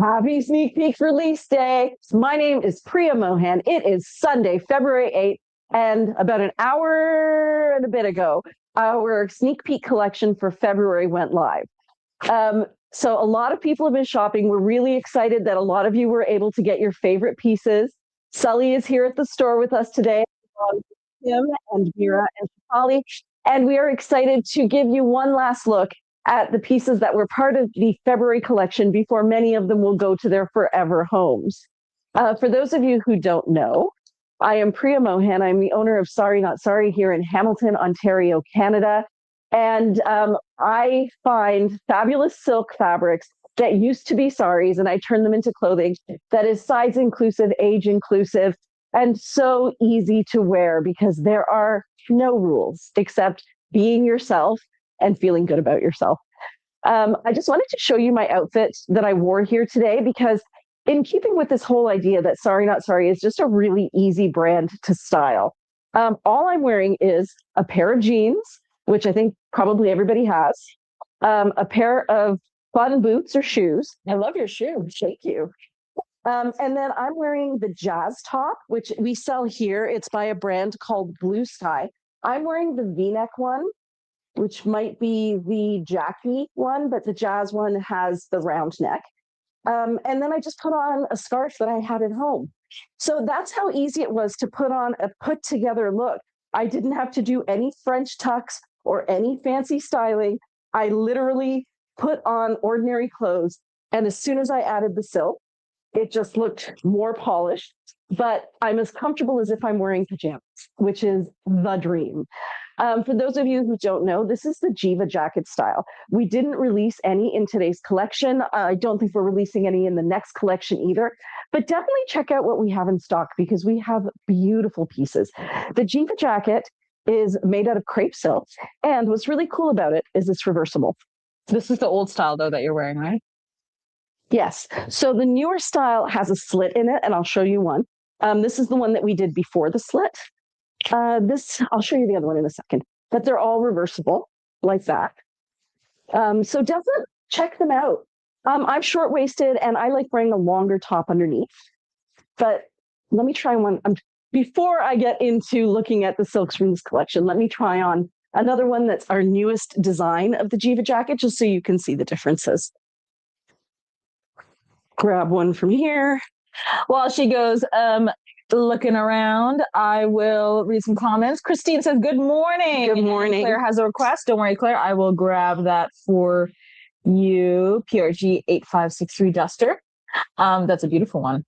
Happy sneak peek release day. My name is Priya Mohan. It is Sunday, February 8th, and about an hour and a bit ago, our sneak peek collection for February went live. So a lot of people have been shopping. We're really excited that a lot of you were able to get your favorite pieces. Sully is here at the store with us today, Tim and Mira and Shafali, and we are excited to give you one last look at the pieces that were part of the February collection before many of them will go to their forever homes. For those of you who don't know, I am Priya Mohan. I'm the owner of Sorry Not Sorry here in Hamilton, Ontario, Canada. And I find fabulous silk fabrics that used to be saris, and I turn them into clothing that is size inclusive, age inclusive, and so easy to wear because there are no rules except being yourself and feeling good about yourself. I just wanted to show you my outfit that I wore here today because in keeping with this whole idea that Sorry Not Sorry is just a really easy brand to style, all I'm wearing is a pair of jeans, which I think probably everybody has, a pair of fun boots or shoes. I love your shoe. Thank you. And then I'm wearing the jazz top, which we sell here. It's by a brand called Blue Sky. I'm wearing the V-neck one, which might be the Jackie one, but the jazz one has the round neck. And then I just put on a scarf that I had at home. So that's how easy it was to put on a put together look. I didn't have to do any French tucks or any fancy styling. I literally put on ordinary clothes. And as soon as I added the silk, it just looked more polished, but I'm as comfortable as if I'm wearing pajamas, which is the dream. For those of you who don't know, this is the Jiva jacket style. We didn't release any in today's collection. I don't think we're releasing any in the next collection either, but definitely check out what we have in stock because we have beautiful pieces. The Jiva jacket is made out of crepe silk, and what's really cool about it is it's reversible. This is the old style, though, that you're wearing, right? Yes. So the newer style has a slit in it, and I'll show you one. This is the one that we did before the slit. I'll show you the other one in a second, but they're all reversible like that. So definitely check them out. I'm short-waisted and I like wearing a longer top underneath, but let me try one. Before I get into looking at the silks from this collection, let me try on another one that's our newest design of the Jiva jacket, just so you can see the differences. Grab one from here. While she goes looking around, I will read some comments. Christine says, good morning. Good morning. Claire has a request. Don't worry, Claire. I will grab that for you. PRG 8563 duster. That's a beautiful one.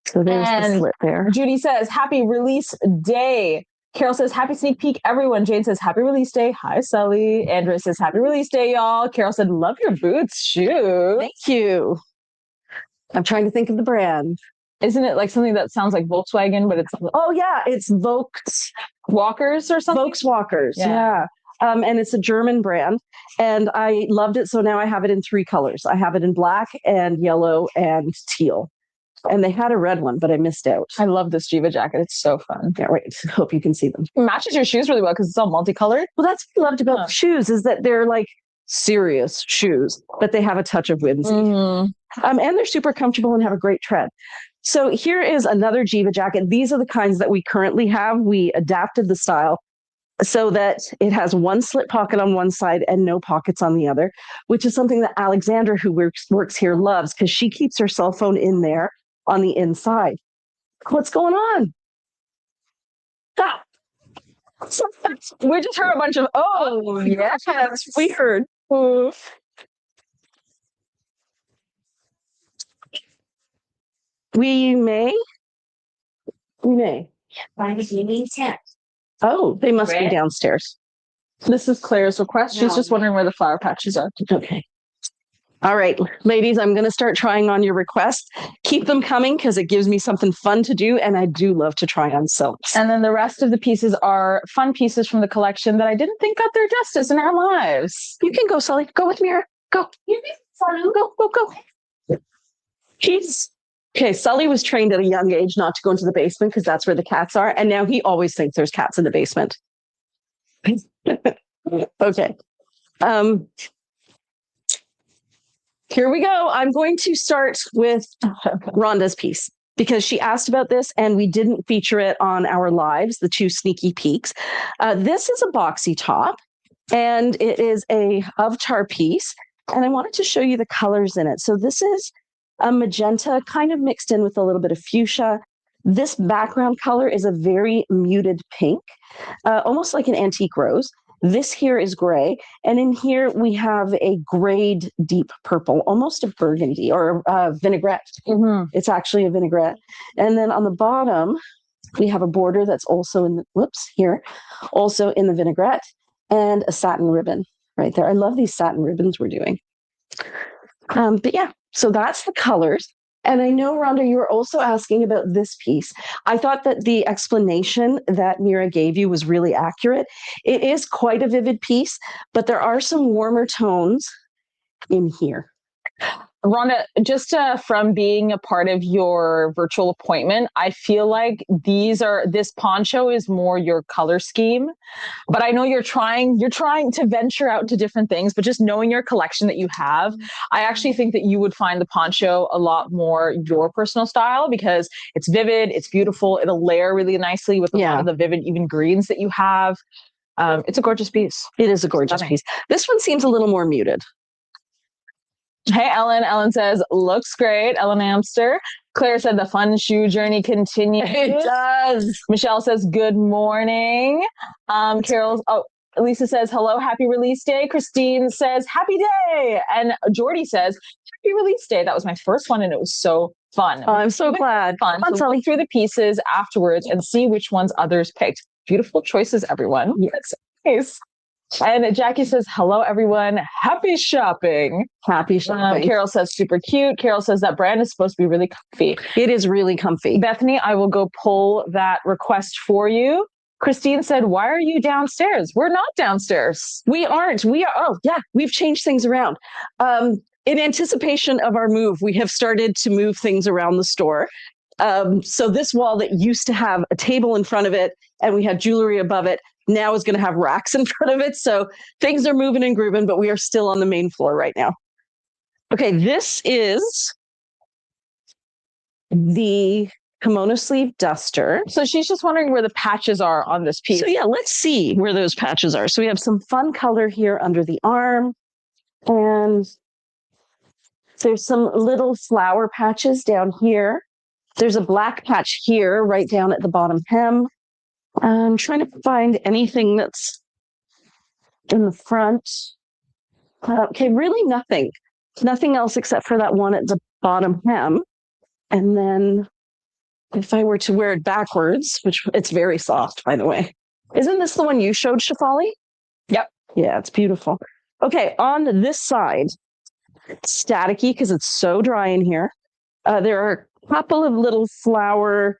So there's the slit there. Judy says, happy release day. Carol says, happy sneak peek, everyone. Jane says, happy release day. Hi, Sully. Andrea says, happy release day, y'all. Carol said, love your boots. Shoot. Thank you. I'm trying to think of the brand. Isn't it like something that sounds like Volkswagen, but it's... Oh, yeah. It's Walkers or something? Volkswalkers, yeah. And it's a German brand. And I loved it. So now I have it in 3 colors. I have it in black and yellow and teal. And they had a red one, but I missed out. I love this Jiva jacket. It's so fun. Can't wait. Hope you can see them. It matches your shoes really well because it's all multicolored. Well, that's what I loved about shoes is that they're like serious shoes, but they have a touch of whimsy. Mm-hmm. And they're super comfortable and have a great tread. So here is another Jiva jacket. These are the kinds that we currently have. We adapted the style so that it has one slit pocket on one side and no pockets on the other, which is something that Alexandra, who works here, loves because she keeps her cell phone in there on the inside. What's going on? Ah. We just heard a bunch of, yes, we heard. Oof. We may. Find the evening tent. Oh, they must be downstairs. This is Claire's request. She's just wondering where the flower patches are. Okay. All right, ladies, I'm going to start trying on your requests. Keep them coming because it gives me something fun to do, and I do love to try on silks. And then the rest of the pieces are fun pieces from the collection that I didn't think got their justice in our lives. You can go, Sully. Go with Mira. Go. Go. Okay, Sully was trained at a young age not to go into the basement because that's where the cats are, and now he always thinks there's cats in the basement. Okay. Here we go. I'm going to start with Rhonda's piece because she asked about this and we didn't feature it on our lives, the 2 sneaky peeks. This is a boxy top and it is a Avtar piece. And I wanted to show you the colors in it. So this is a magenta kind of mixed in with a little bit of fuchsia. This background color is a very muted pink, almost like an antique rose. This here is gray. And in here we have a grayed deep purple, almost a burgundy or a vinaigrette. Mm-hmm. It's actually a vinaigrette. And then on the bottom, we have a border that's also in the, also in the vinaigrette and a satin ribbon right there. I love these satin ribbons we're doing. But yeah, so that's the colors. And I know, Rhonda, you were also asking about this piece. I thought that the explanation that Mira gave you was really accurate. It is quite a vivid piece, but there are some warmer tones in here. Rhonda, just from being a part of your virtual appointment, I feel like this poncho is more your color scheme, but I know you're trying to venture out to different things, but just knowing your collection that you have, I actually think that you would find the poncho a lot more your personal style because it's vivid, it's beautiful, it'll layer really nicely with a lot of the vivid, even greens that you have. It's a gorgeous piece. It is a gorgeous piece. This one seems a little more muted. Hey, Ellen. Ellen says, looks great. Ellen Amster. Claire said the fun shoe journey continues. It does. Michelle says, good morning. Lisa says, hello, happy release day. Christine says, happy day. And Jordy says, happy release day. That was my first one and it was so fun. I'm so glad. Fun. So look through the pieces afterwards and see which ones others picked. Beautiful choices, everyone. Yes. Nice. And Jackie says, hello, everyone. Happy shopping. Happy shopping. Carol says, super cute. Carol says that brand is supposed to be really comfy. It is really comfy. Bethany, I will go pull that request for you. Christine said, why are you downstairs? We're not downstairs. We aren't. We are. Oh, yeah. We've changed things around. In anticipation of our move, we have started to move things around the store. So this wall that used to have a table in front of it and we had jewelry above it now is going to have racks in front of it. So things are moving and grooving, but we are still on the main floor right now. Okay, this is the kimono sleeve duster. So she's just wondering where the patches are on this piece. So yeah, let's see where those patches are. So we have some fun color here under the arm and there's some little flower patches down here. There's a black patch here right down at the bottom hem. I'm trying to find anything that's in the front. Okay, really nothing. Nothing else except for that one at the bottom hem. And then if I were to wear it backwards, which it's very soft, by the way. Isn't this the one you showed, Shefali? Yep. Yeah, it's beautiful. Okay, on this side, it's staticky because it's so dry in here. There are a couple of little flower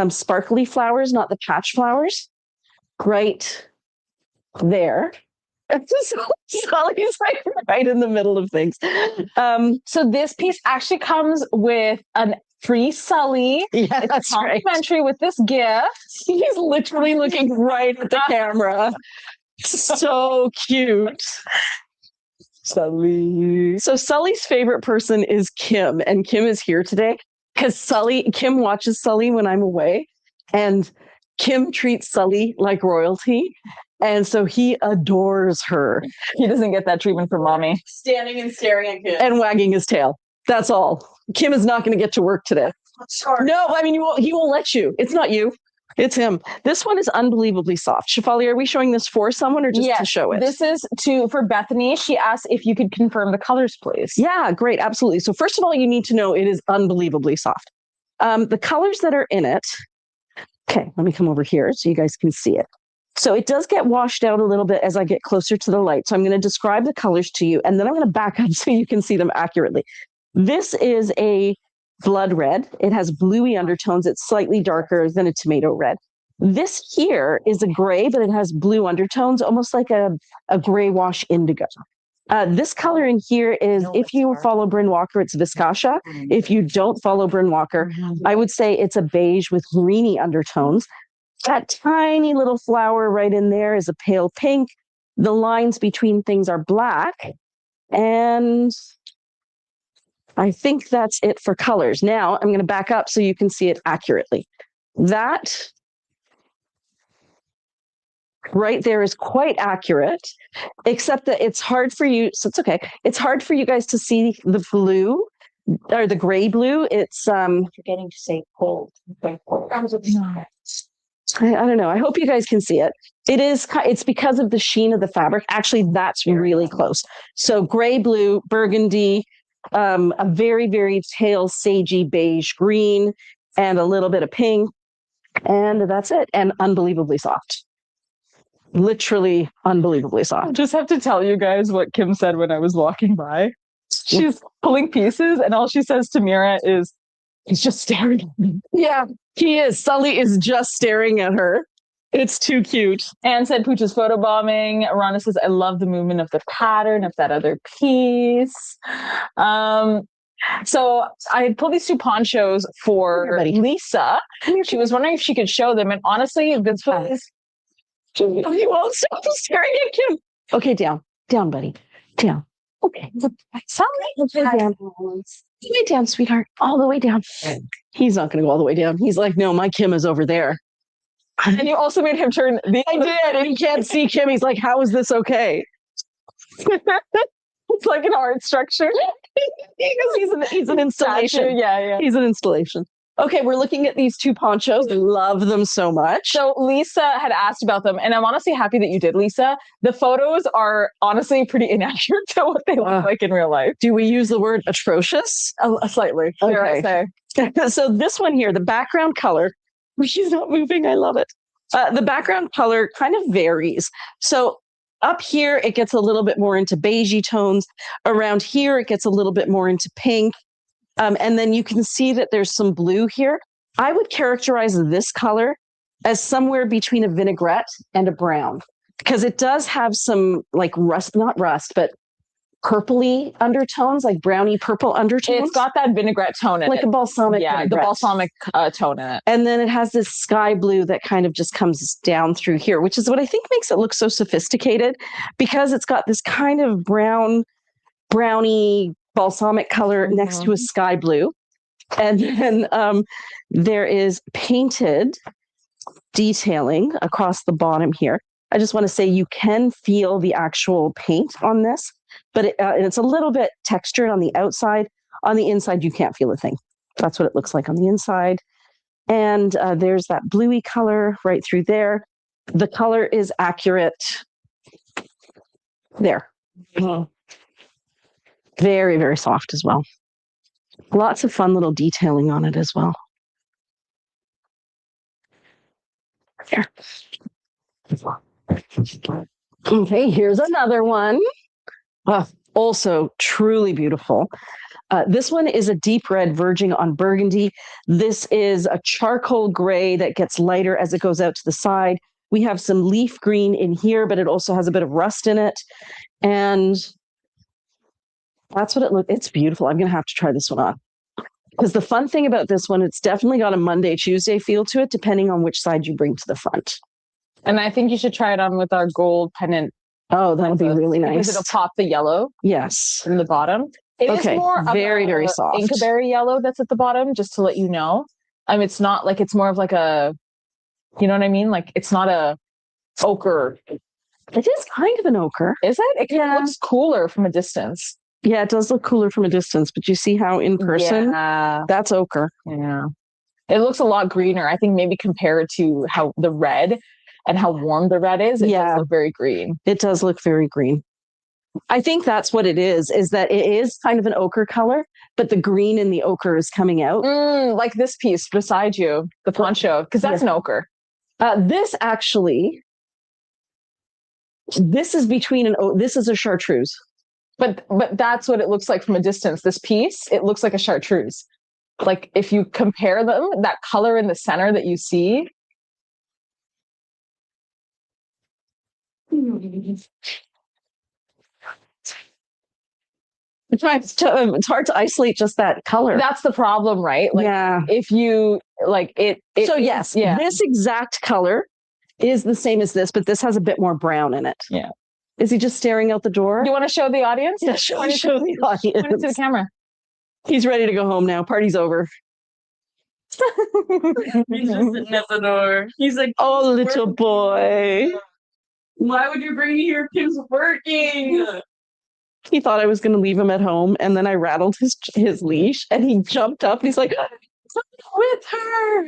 sparkly flowers, not the patch flowers, right there. Solly's like right in the middle of things. So this piece actually comes with a free Sully. Yeah, it's complimentary with this gift. He's literally looking right at the camera. So cute. Sully. So Sully's favorite person is Kim, and Kim is here today. Because Kim watches Sully when I'm away, and Kim treats Sully like royalty. And so he adores her. He doesn't get that treatment from mommy. Standing and staring at Kim. And wagging his tail. That's all. Kim is not going to get to work today. Sure. No, I mean, he won't let you. It's not you. It's him. This one is unbelievably soft. Shefali, are we showing this for someone or just to show it? This is for Bethany. She asked if you could confirm the colors, please. Yeah, great. Absolutely. So first of all, you need to know it is unbelievably soft. The colors that are in it. Okay, let me come over here so you guys can see it. So it does get washed out a little bit as I get closer to the light. So I'm going to describe the colors to you, and then I'm going to back up so you can see them accurately. This is a blood red. It has bluey undertones. It's slightly darker than a tomato red. This here is a gray, but it has blue undertones, almost like a gray wash indigo. This color in here is, if you follow Bryn Walker, it's Viscasha. If you don't follow Bryn Walker, I would say it's a beige with greeny undertones. That tiny little flower right in there is a pale pink. The lines between things are black. And I think that's it for colors. Now I'm going to back up so you can see it accurately. That right there is quite accurate, except that it's hard for you. So it's okay. It's hard for you guys to see the blue or the gray blue. It's forgetting to say cold. I don't know. I hope you guys can see it. It's because of the sheen of the fabric. Actually, that's really close. So gray, blue, burgundy, a very, very pale sagey beige green, and a little bit of pink. And that's it. And unbelievably soft. Literally unbelievably I soft. just have to tell you guys what Kim said when I was walking by. She's pulling pieces, and all she says to Mira is, he's just staring at me. Yeah, he is. Sully is just staring at her. It's too cute. Anne said Pooch is photobombing. Rhonda says, I love the movement of the pattern of that other piece. So I had pulled these two ponchos for Lisa. She was wondering if she could show them. And honestly, this was... He won't stop staring at Kim. Okay, down, buddy, down. Okay, down. Way down, sweetheart, all the way down. He's not going to go all the way down. He's like, no, my Kim is over there. And you also made him turn. I did, and he can't see Kim. He's like, how is this okay? It's like an art structure. He's an installation. Yeah. He's an installation. Okay, we're looking at these two ponchos. Love them so much. So Lisa had asked about them, and I'm honestly happy that you did, Lisa. The photos are honestly pretty inaccurate to what they look like in real life. Do we use the word atrocious? Slightly, dare I say. So this one here, the background color, she's not moving. I love it. The background color kind of varies. So up here, it gets a little bit more into beigey tones. Around here, it gets a little bit more into pink. And then you can see that there's some blue here. I would characterize this color as somewhere between a vinaigrette and a brown, because it does have some like not rust, but purpley undertones, like browny purple undertones. It's got that vinaigrette tone in like it. A balsamic vinaigrette. The balsamic tone in it. And then it has this sky blue that kind of just comes down through here, which is what I think makes it look so sophisticated, because it's got this kind of browny balsamic color next to a sky blue. And then there is painted detailing across the bottom here. I just want to say you can feel the actual paint on this, but it's a little bit textured on the outside. On the inside, you can't feel a thing. That's what it looks like on the inside. And there's that bluey color right through there. The color is accurate there. Very, very soft as well. Lots of fun little detailing on it as well. There. Okay, here's another one. Also truly beautiful. This one is a deep red verging on burgundy. This is a charcoal gray that gets lighter as it goes out to the side. We have some leaf green in here, but it also has a bit of rust in it. And that's what it looks. It's beautiful. I'm going to have to try this one on. Because the fun thing about this one, it's definitely got a Monday, Tuesday feel to it, depending on which side you bring to the front. And I think you should try it on with our gold pendant. Oh, that would be really nice. Because it'll pop the yellow. Yes. In the bottom. It is more very, very soft. Inkberry yellow that's at the bottom, just to let you know. It's not like, it's more of like a, you know what I mean? Like, it's not a ochre. It is kind of an ochre. Is it? It kind of looks cooler from a distance. Yeah, it does look cooler from a distance, but you see how in person, that's ochre. Yeah. It looks a lot greener. I think maybe compared to how the red and how warm the red is, it does look very green. It does look very green. I think that's what it is that it is kind of an ochre color, but the green in the ochre is coming out. Like this piece beside you, the poncho, because that's an ochre. This is between this is a chartreuse. But that's what it looks like from a distance. This piece, it looks like a chartreuse. Like if you compare them, that color in the center that you see. It's hard to isolate just that color. That's the problem, right? Like, if you like it. So yes, this exact color is the same as this, but this has a bit more brown in it. Yeah. Is he just staring out the door? Do you want to show the audience? Yeah, show the audience. Point it to the camera. He's ready to go home now. Party's over. He's just sitting at the door. He's like, Oh, little boy. why would you bring me here? Kim's working. He thought I was going to leave him at home, and then I rattled his leash, and he jumped up. And he's like, with her.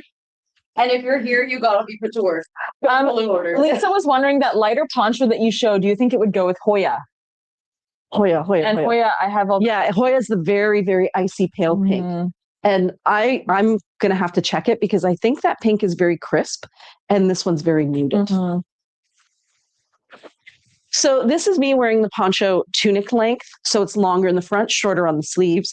And if you're here, you gotta be put to work. Order. Lisa was wondering that lighter poncho that you showed. Do you think it would go with Hoya? Hoya. And Hoya, I have all. Yeah, Hoya's the very, very icy pale pink. And I'm going to have to check it because I think that pink is very crisp and this one's very muted. So this is me wearing the poncho tunic length. So it's longer in the front, shorter on the sleeves.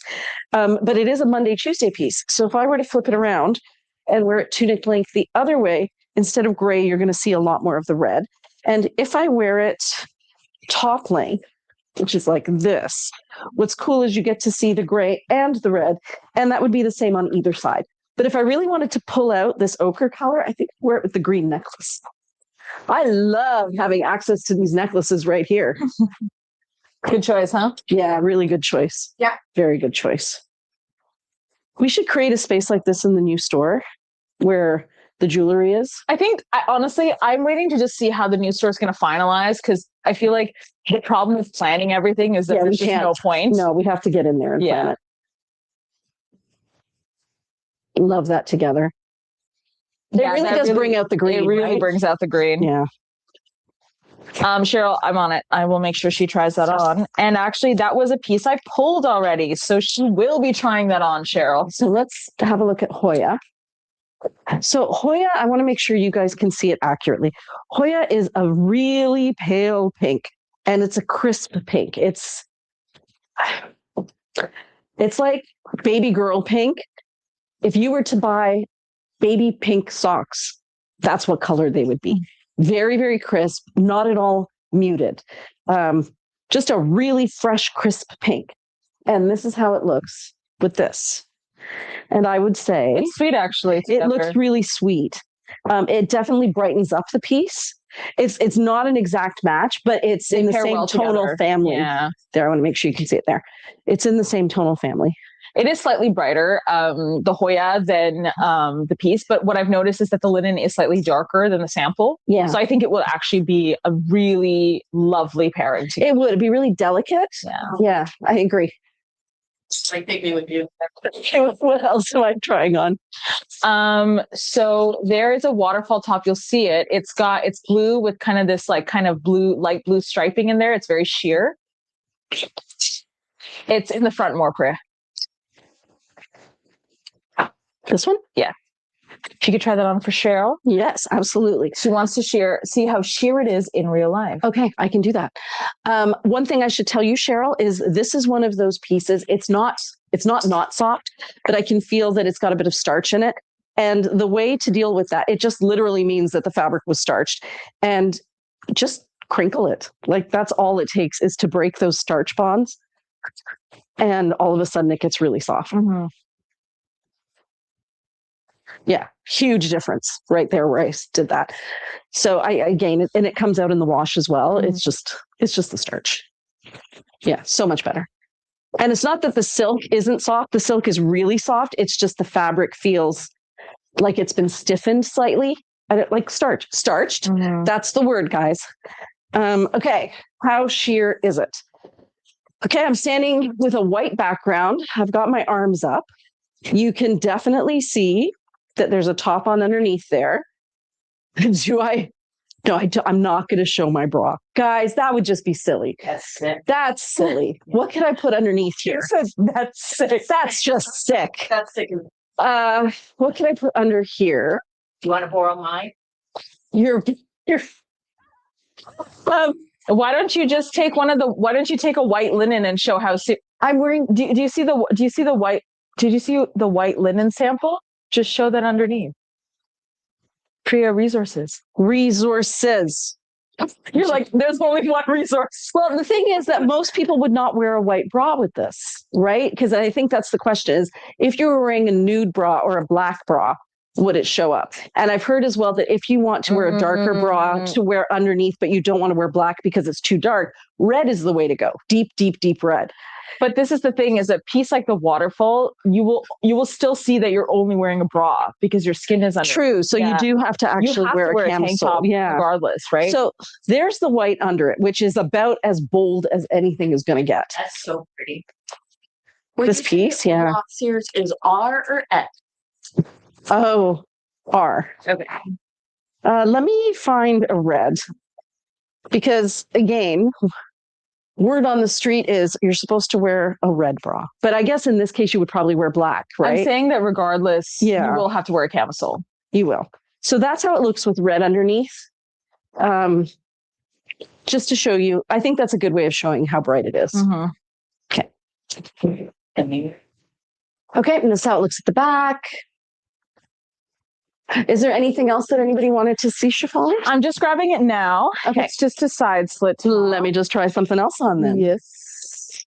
But it is a Monday, Tuesday piece. So if I were to flip it around and wear it tunic length the other way, instead of gray, you're going to see a lot more of the red. And if I wear it top length, which is like this, what's cool is you get to see the gray and the red. And that would be the same on either side. But if I really wanted to pull out this ochre color, I think I'd wear it with the green necklace. I love having access to these necklaces right here. Good choice, huh? Yeah, really good choice. Yeah. Very good choice. We should create a space like this in the new store where the jewelry is. I think, honestly, I'm waiting to just see how the new store is going to finalize because I feel like the problem with planning everything is that there's just no point. No, we have to get in there and plan it. Love that together. It really does bring out the green. It really brings out the green. Yeah. Cheryl, I'm on it. I will make sure she tries that on. And actually, that was a piece I pulled already. So she will be trying that on, Cheryl. So let's have a look at Hoya. So Hoya, I want to make sure you guys can see it accurately. Hoya is a really pale pink and it's a crisp pink. It's like baby girl pink. If you were to buy baby pink socks, that's what color they would be. Very, very crisp, not at all muted. Just a really fresh, crisp pink. And this is how it looks with this. And I would say it's sweet, actually. It looks really sweet. It definitely brightens up the piece. It's not an exact match, but it's in the same tonal family. Yeah. There, I want to make sure you can see it there. It's in the same tonal family. It is slightly brighter, the Hoya, than the piece. But what I've noticed is that the linen is slightly darker than the sample. Yeah. So I think it will actually be a really lovely pairing together. It would. It'd be really delicate. Yeah. Yeah, I agree. Like, take me with you. What else am I trying on? So there is a waterfall top. You'll see it. It's blue with kind of this light blue striping in there. It's very sheer. It's in the front more, Priya. This one? Yeah. If you could try that on for Cheryl. Yes, absolutely. She wants to see how sheer it is in real life. Okay, I can do that. One thing I should tell you, Cheryl, is this is one of those pieces. It's not soft, but I can feel that it's got a bit of starch in it. And the way to deal with that, it just literally means that the fabric was starched. And just crinkle it. Like that's all it takes is to break those starch bonds. And all of a sudden it gets really soft. Mm-hmm. Yeah, huge difference right there where I did that. So it comes out in the wash as well. Mm-hmm. It's just the starch. Yeah, so much better. And it's not that the silk isn't soft. The silk is really soft. It's just the fabric feels like it's been stiffened slightly. Like starched. Mm-hmm. That's the word, guys. Okay, how sheer is it? Okay, I'm standing with a white background. I've got my arms up. You can definitely see that there's a top on underneath there. I'm not going to show my bra. Guys, that would just be silly. That's sick. That's silly. What can I put underneath here? That's sick. That's just sick. That's sick. What can I put under here? Do you want to borrow mine? You're why don't you just take why don't you take a white linen and show how I'm wearing, do you see the white, did you see the white linen sample? Just show that underneath. Priya, resources. You're like, there's only one resource. Well, the thing is that most people would not wear a white bra with this, right? Because I think that's the question is, if you were wearing a nude bra or a black bra, would it show up. And I've heard as well that if you want to wear a darker bra to wear underneath, but you don't want to wear black because it's too dark, red is the way to go. Deep, deep, deep red. But this is the thing: is a piece like the waterfall, you will still see that you're only wearing a bra because your skin is under. True. So you do have to actually wear a tank top, regardless, right? So there's the white under it, which is about as bold as anything is going to get. That's so pretty. This piece, yeah. Sears is R or X? Oh, R. Okay. Let me find a red because again, word on the street is you're supposed to wear a red bra. But I guess in this case, you would probably wear black, right? I'm saying that regardless, you will have to wear a camisole. You will. So that's how it looks with red underneath. Just to show you, I think that's a good way of showing how bright it is. Okay. Okay, and this is how it looks at the back. Is there anything else that anybody wanted to see, Shefali? I'm just grabbing it now. Okay. It's just a side slit. Let me just try something else on then. Yes.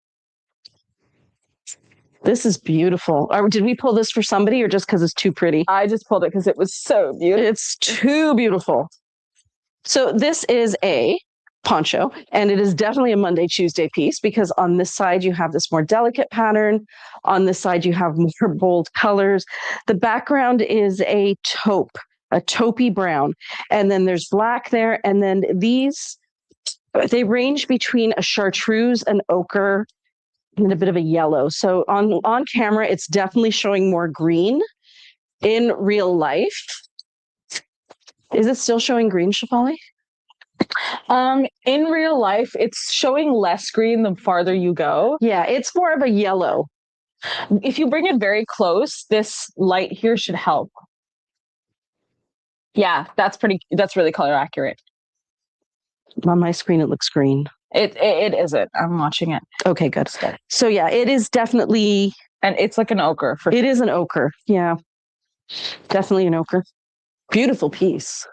This is beautiful. Did we pull this for somebody or just because it's too pretty? I just pulled it because it was so beautiful. It's too beautiful. So this is a poncho, and it is definitely a Monday, Tuesday piece because on this side you have this more delicate pattern. On this side you have more bold colors. The background is a taupe, a taupey brown, and then there's black there. And then these, they range between a chartreuse, an ochre, and a bit of a yellow. So on camera, it's definitely showing more green. In real life, is it still showing green, Shefali? In real life, it's showing less green the farther you go. Yeah, it's more of a yellow. If you bring it very close, this light here should help. Yeah, that's really color accurate. On my screen, it looks green. It isn't. I'm watching it. Okay, good. So yeah, it is definitely. And it's like an ochre. It is an ochre. Yeah, definitely an ochre. Beautiful piece.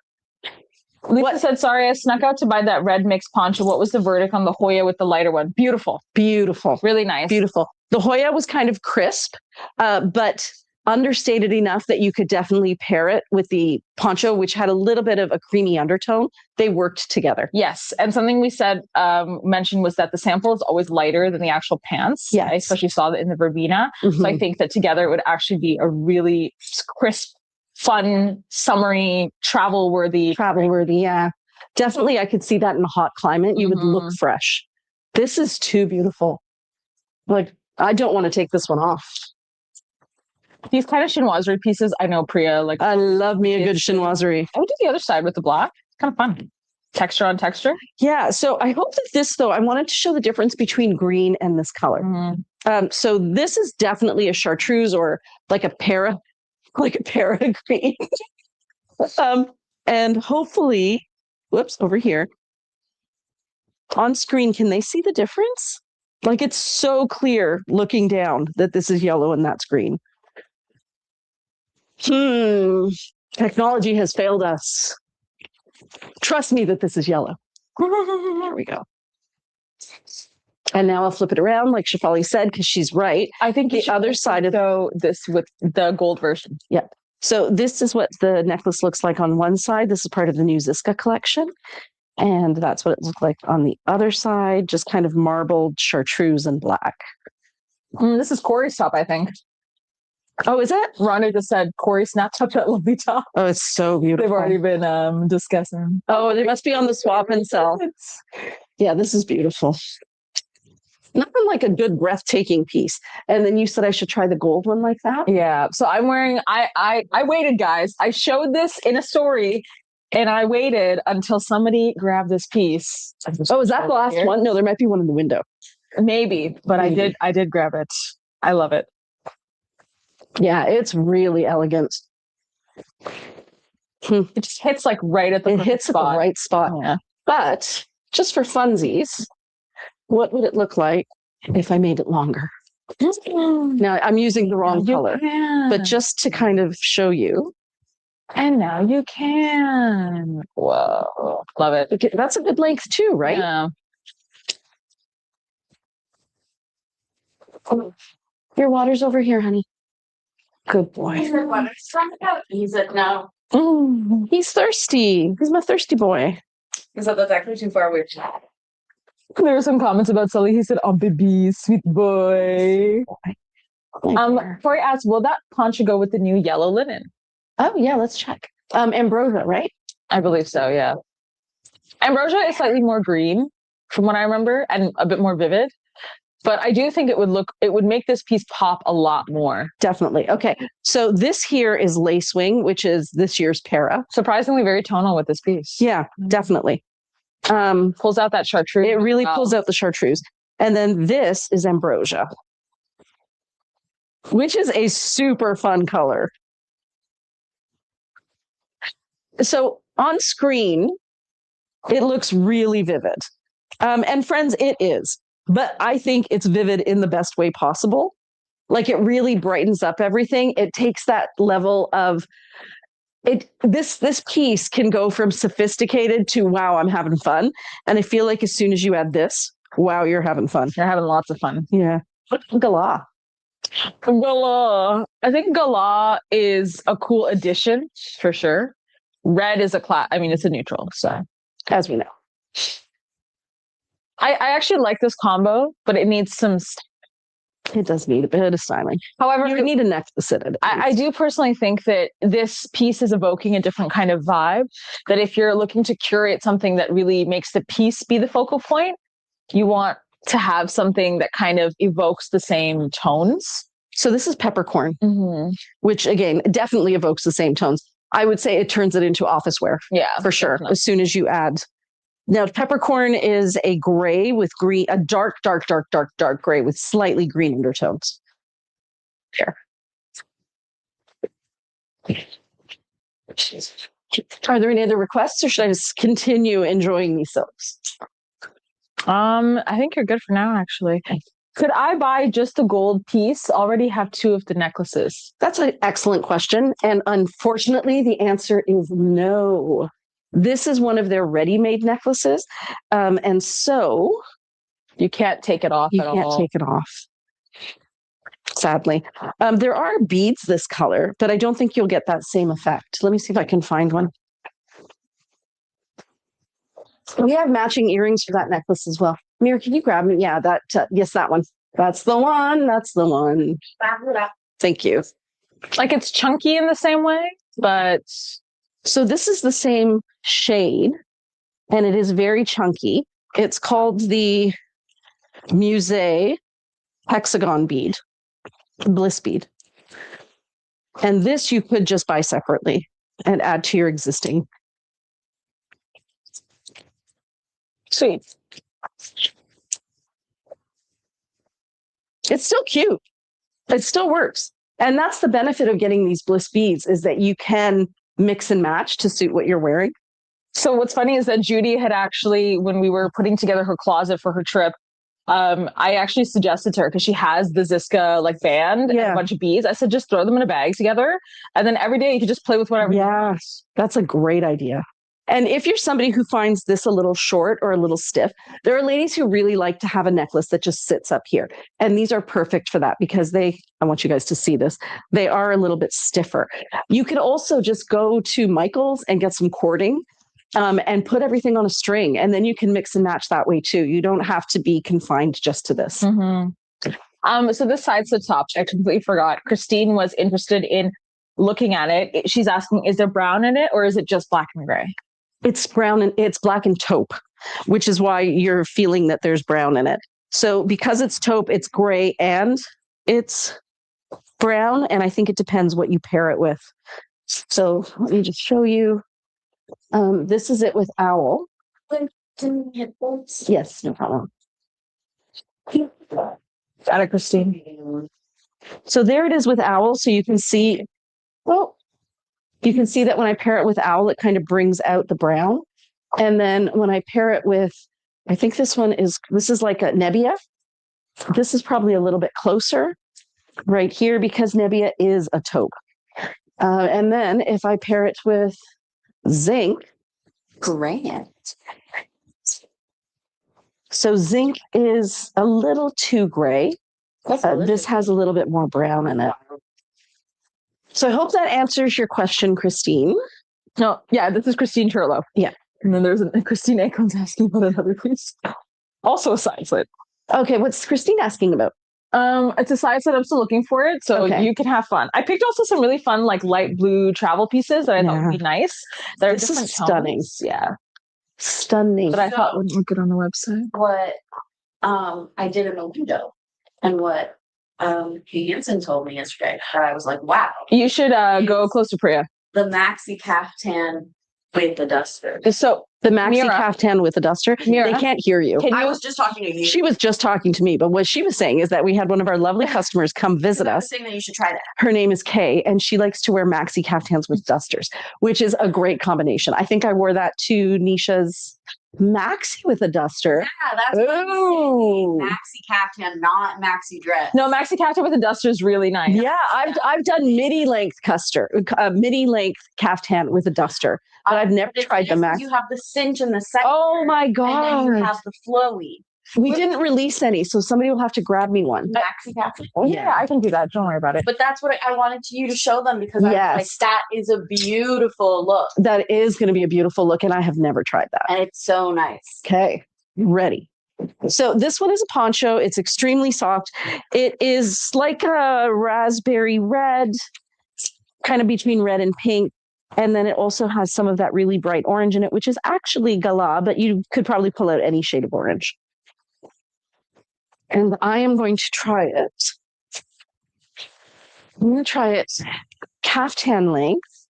Lisa said, sorry, I snuck out to buy that red mixed poncho. What was the verdict on the Hoya with the lighter one? Beautiful. Beautiful. Really nice. Beautiful. The Hoya was kind of crisp, but understated enough that you could definitely pair it with the poncho, which had a little bit of a creamy undertone. They worked together. Yes. And something we said, mentioned was that the sample is always lighter than the actual pants. Yeah. I especially saw that in the verbena. So I think that together it would actually be a really crisp, fun, summery, travel-worthy, yeah. Definitely, I could see that in a hot climate. You would look fresh. This is too beautiful. Like, I don't want to take this one off. These kind of chinoiserie pieces, I know Priya, like... I love me a good chinoiserie. I would do the other side with the black. It's kind of fun. Texture on texture. Yeah, so I hope that this, though, I wanted to show the difference between green and this color. So this is definitely a chartreuse or like a para green. And hopefully, whoops, over here on screen, can they see the difference? Like it's so clear looking down that this is yellow and that's green. Technology has failed us. Trust me that this is yellow. There we go. And now I'll flip it around, like Shefali said, because she's right. I think the other side of this with the gold version. Yeah. So this is what the necklace looks like on one side. This is part of the new Ziska collection. And that's what it looked like on the other side, just kind of marbled chartreuse and black. This is Corey's top, I think. Oh, is it? Rhonda just said Corey snapped up that lovely top. Oh, it's so beautiful. They've already been discussing. Oh, they must be on the swap and sell. Yeah, this is beautiful. Nothing like a good breathtaking piece. And then you said I should try the gold one like that? Yeah. So I'm wearing, I waited, guys. I showed this in a story and I waited until somebody grabbed this piece. Oh, is that the last one? No, there might be one in the window. Maybe, but maybe. I did grab it. I love it. Yeah, it's really elegant. It just hits like right at the right spot. Yeah. But just for funsies, what would it look like if I made it longer? Now I'm using the wrong color, but just to kind of show you. And now you can. Whoa. Love it. Okay, that's a good length too, right? Yeah. Your water's over here, honey. Good boy. He's like, no. He's thirsty. He's my thirsty boy. He said that's actually too far away. There were some comments about Sully. He said, "Oh, baby, sweet boy." Corey asked, "Will that poncho go with the new yellow linen?" Oh yeah, let's check. Ambrosia, right? I believe so. Yeah. Ambrosia is slightly more green, from what I remember, and a bit more vivid. But I do think it would make this piece pop a lot more. Definitely. Okay. So this here is Lacewing, which is this year's Para. Surprisingly very tonal with this piece. Yeah, definitely. Pulls out that chartreuse. It really pulls out the chartreuse. And then this is Ambrosia, which is a super fun color. So on screen, it looks really vivid. And friends, it is. But I think it's vivid in the best way possible. Like it really brightens up everything. It takes that level of it. This piece can go from sophisticated to wow, I'm having fun. And I feel like as soon as you add this, wow, you're having fun. You're having lots of fun. Yeah. Gala. Gala. I think Gala is a cool addition for sure. Red is it's a neutral. So As we know. I actually like this combo, but it needs some. It does need a bit of styling. However, You need a necklace in it. I do personally think that this piece is evoking a different kind of vibe. That if you're looking to curate something that really makes the piece be the focal point, you want to have something that kind of evokes the same tones. So this is peppercorn, which again definitely evokes the same tones. I would say it turns it into office wear. Yeah, for sure. Definitely. As soon as you add. Now, peppercorn is a gray with green, a dark gray with slightly green undertones. Here. Are there any other requests, or should I just continue enjoying these silks? I think you're good for now, actually. Could I buy just the gold piece? Already have 2 of the necklaces. That's an excellent question. And unfortunately, the answer is no. This is one of their ready-made necklaces. And so you can't take it off at all. You can't take it off. Sadly. There are beads this color, but I don't think you'll get that same effect. Let me see if I can find one. We have matching earrings for that necklace as well. Mira, can you grab me? Yeah, that. Yes, that one. That's the one. That's the one. Thank you. Like it's chunky in the same way, but so this is the same shade, and it is very chunky. It's called the Musée hexagon bead, bliss bead. And this you could just buy separately and add to your existing. Sweet. It's still cute. It still works. And that's the benefit of getting these bliss beads, is that you can mix and match to suit what you're wearing. So what's funny is that Judy had actually, when we were putting together her closet for her trip, I actually suggested to her, because she has the Ziska like band and a bunch of beads. I said, just throw them in a bag together. And then every day you could just play with whatever. Yeah, that's a great idea. And if you're somebody who finds this a little short or a little stiff, there are ladies who really like to have a necklace that just sits up here. And these are perfect for that, because I want you guys to see this, they are a little bit stiffer. You could also just go to Michael's and get some cording and put everything on a string. And then you can mix and match that way too. You don't have to be confined just to this. So this side slip top, I completely forgot. Christine was interested in looking at it. She's asking, is there brown in it, or is it just black and gray? It's brown, and it's black and taupe, which is why you're feeling that there's brown in it. So because it's taupe, it's gray and it's brown. And I think it depends what you pair it with. So let me just show you. This is it with owl. Yes, no problem. Got it, Christine. So there it is with owl. So you can see, you can see that when I pair it with owl, it kind of brings out the brown. And then when I pair it with, I think this is like a Nebbia. This is probably a little bit closer right here, because Nebbia is a taupe. And then if I pair it with zinc. Grand. So zinc is a little too gray. This has a little bit more brown in it. So I hope that answers your question, Christine. No, yeah, this is Christine Turlo. Yeah. And then there's Christine Akon's asking about another piece. Also a side slit. Okay, what's Christine asking about? It's a side slit. I'm still looking for it, so Okay. you can have fun. I picked also some really fun, like light blue travel pieces that I thought would be nice. That are This is different stunning. tones. Yeah, Stunning. but I thought wouldn't look good on the website. What I did in the window and what Kay Hansen told me yesterday. That I was like, wow. You should go close to Priya. The maxi caftan with the duster. So The maxi Mira. caftan with a duster. Mira. They can't hear you. Can I you? was just talking to you. She was just talking to me, but what she was saying is that we had one of our lovely customers come visit I was us. saying that you should try that. Her name is Kay, and she likes to wear maxi caftans with dusters, which is a great combination. I think I wore that to Nisha's maxi with a duster. Yeah, that's what I'm Oh. saying. Maxi caftan, not maxi dress. No, maxi caftan with a duster is really nice. Yeah, I've done midi length caftan with a duster, but I've never The tried the thing is, max. You have the cinch in the center. Oh my And then you god! have the flowy. We didn't release any, so somebody will have to grab me one. Maxi caftan. Oh, yeah, I can do that. Don't worry about it. But that's what I wanted you to show them because I was like, Yes. that is a beautiful look. That is going to be a beautiful look, and I have never tried that. And it's so nice. Okay, ready. So this one is a poncho. It's extremely soft. It is like a raspberry red, kind of between red and pink. And then it also has some of that really bright orange in it, which is actually gala, but you could probably pull out any shade of orange. And I am going to try it. I'm going to try it caftan length.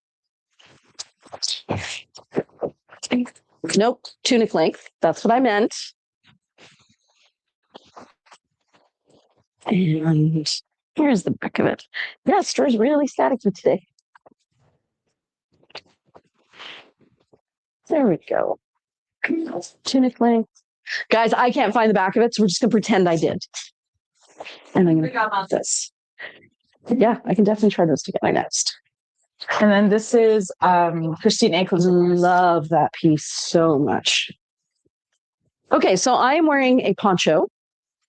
Nope, tunic length. That's what I meant. And here's the back of it. Yeah, store's really static for today. There we go. Tunic length. Guys, I can't find the back of it, so we're just going to pretend I did. And I'm going to do this. Yeah, I can definitely try those together next. And then this is Christine Akon's. Love that piece so much. Okay, so I am wearing a poncho,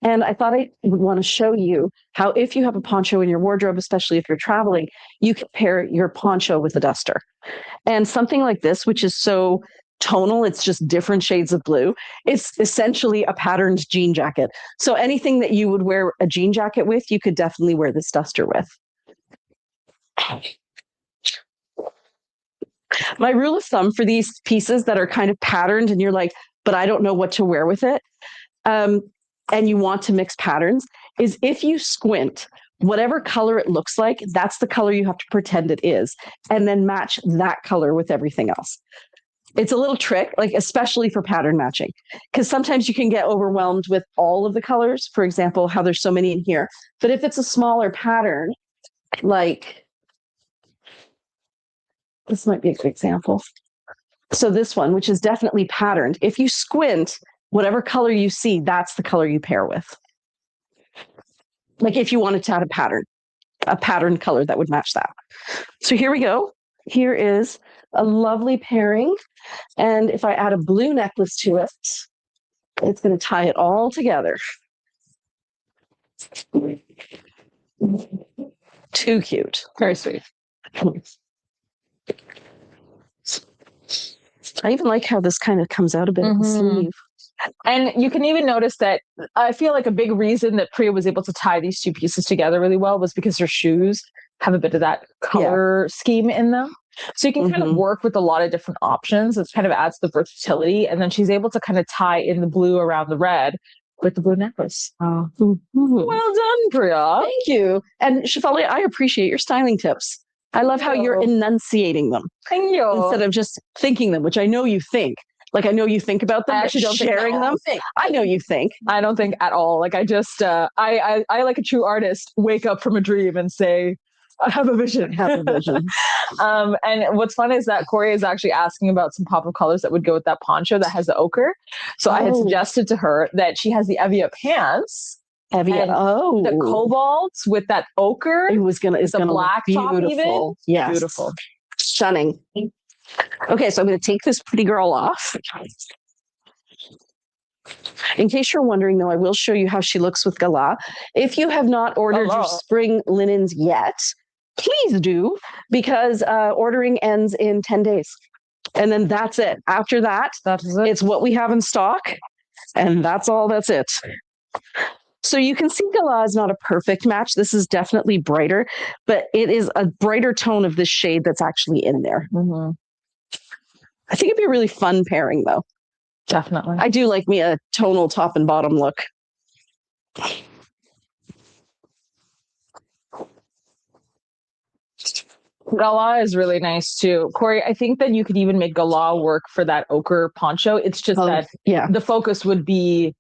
and I thought I would want to show you how if you have a poncho in your wardrobe, especially if you're traveling, you can pair your poncho with a duster. And something like this, which is so tonal, it's just different shades of blue. It's essentially a patterned jean jacket. So anything that you would wear a jean jacket with, you could definitely wear this duster with. My rule of thumb for these pieces that are kind of patterned and you're like, but I don't know what to wear with it, and you want to mix patterns, is if you squint, whatever color it looks like, that's the color you have to pretend it is, and then match that color with everything else. It's a little trick, like especially for pattern matching, because sometimes you can get overwhelmed with all of the colors. For example, how there's so many in here. But if it's a smaller pattern, like this might be a good example. So this one, which is definitely patterned, if you squint, whatever color you see, that's the color you pair with. Like if you wanted to add a pattern color that would match that. So here we go. Here is a lovely pairing. And if I add a blue necklace to it, it's going to tie it all together. Too cute. Very sweet. I even like how this kind of comes out a bit of the sleeve. And you can even notice that I feel like a big reason that Priya was able to tie these two pieces together really well was because her shoes have a bit of that color scheme in them. So you can kind of work with a lot of different options. It kind of adds the versatility. And then she's able to kind of tie in the blue around the red with the blue necklace. Oh. Well done, Priya. Thank you. And Shefali, I appreciate your styling tips. I love how you're enunciating them Thank you. instead of just thinking them, which I know you think. Like I know you think about them, I but actually don't think sharing them. I know you think. I don't think at all. Like I just, I like a true artist, wake up from a dream and say, I have a vision. Have a vision. And what's fun is that Corey is actually asking about some pop of colors that would go with that poncho that has the ochre. So I had suggested to her that she has the Evia pants. Evia. Oh, the cobalts with that ochre. It's gonna black look top beautiful. even. Yes. Beautiful. Stunning. Okay, so I'm going to take this pretty girl off. In case you're wondering, though, I will show you how she looks with gala. If you have not ordered your spring linens yet, please do, because ordering ends in 10 days. And then that's it. After that, it's what we have in stock. And that's it. So you can see Gala is not a perfect match. This is definitely brighter, but it is a brighter tone of this shade that's actually in there. Mm-hmm. I think it'd be a really fun pairing, though. Definitely. I do like me a tonal top and bottom look. Gala is really nice too. Corey, I think that you could even make Gala work for that ochre poncho. It's just that the focus would be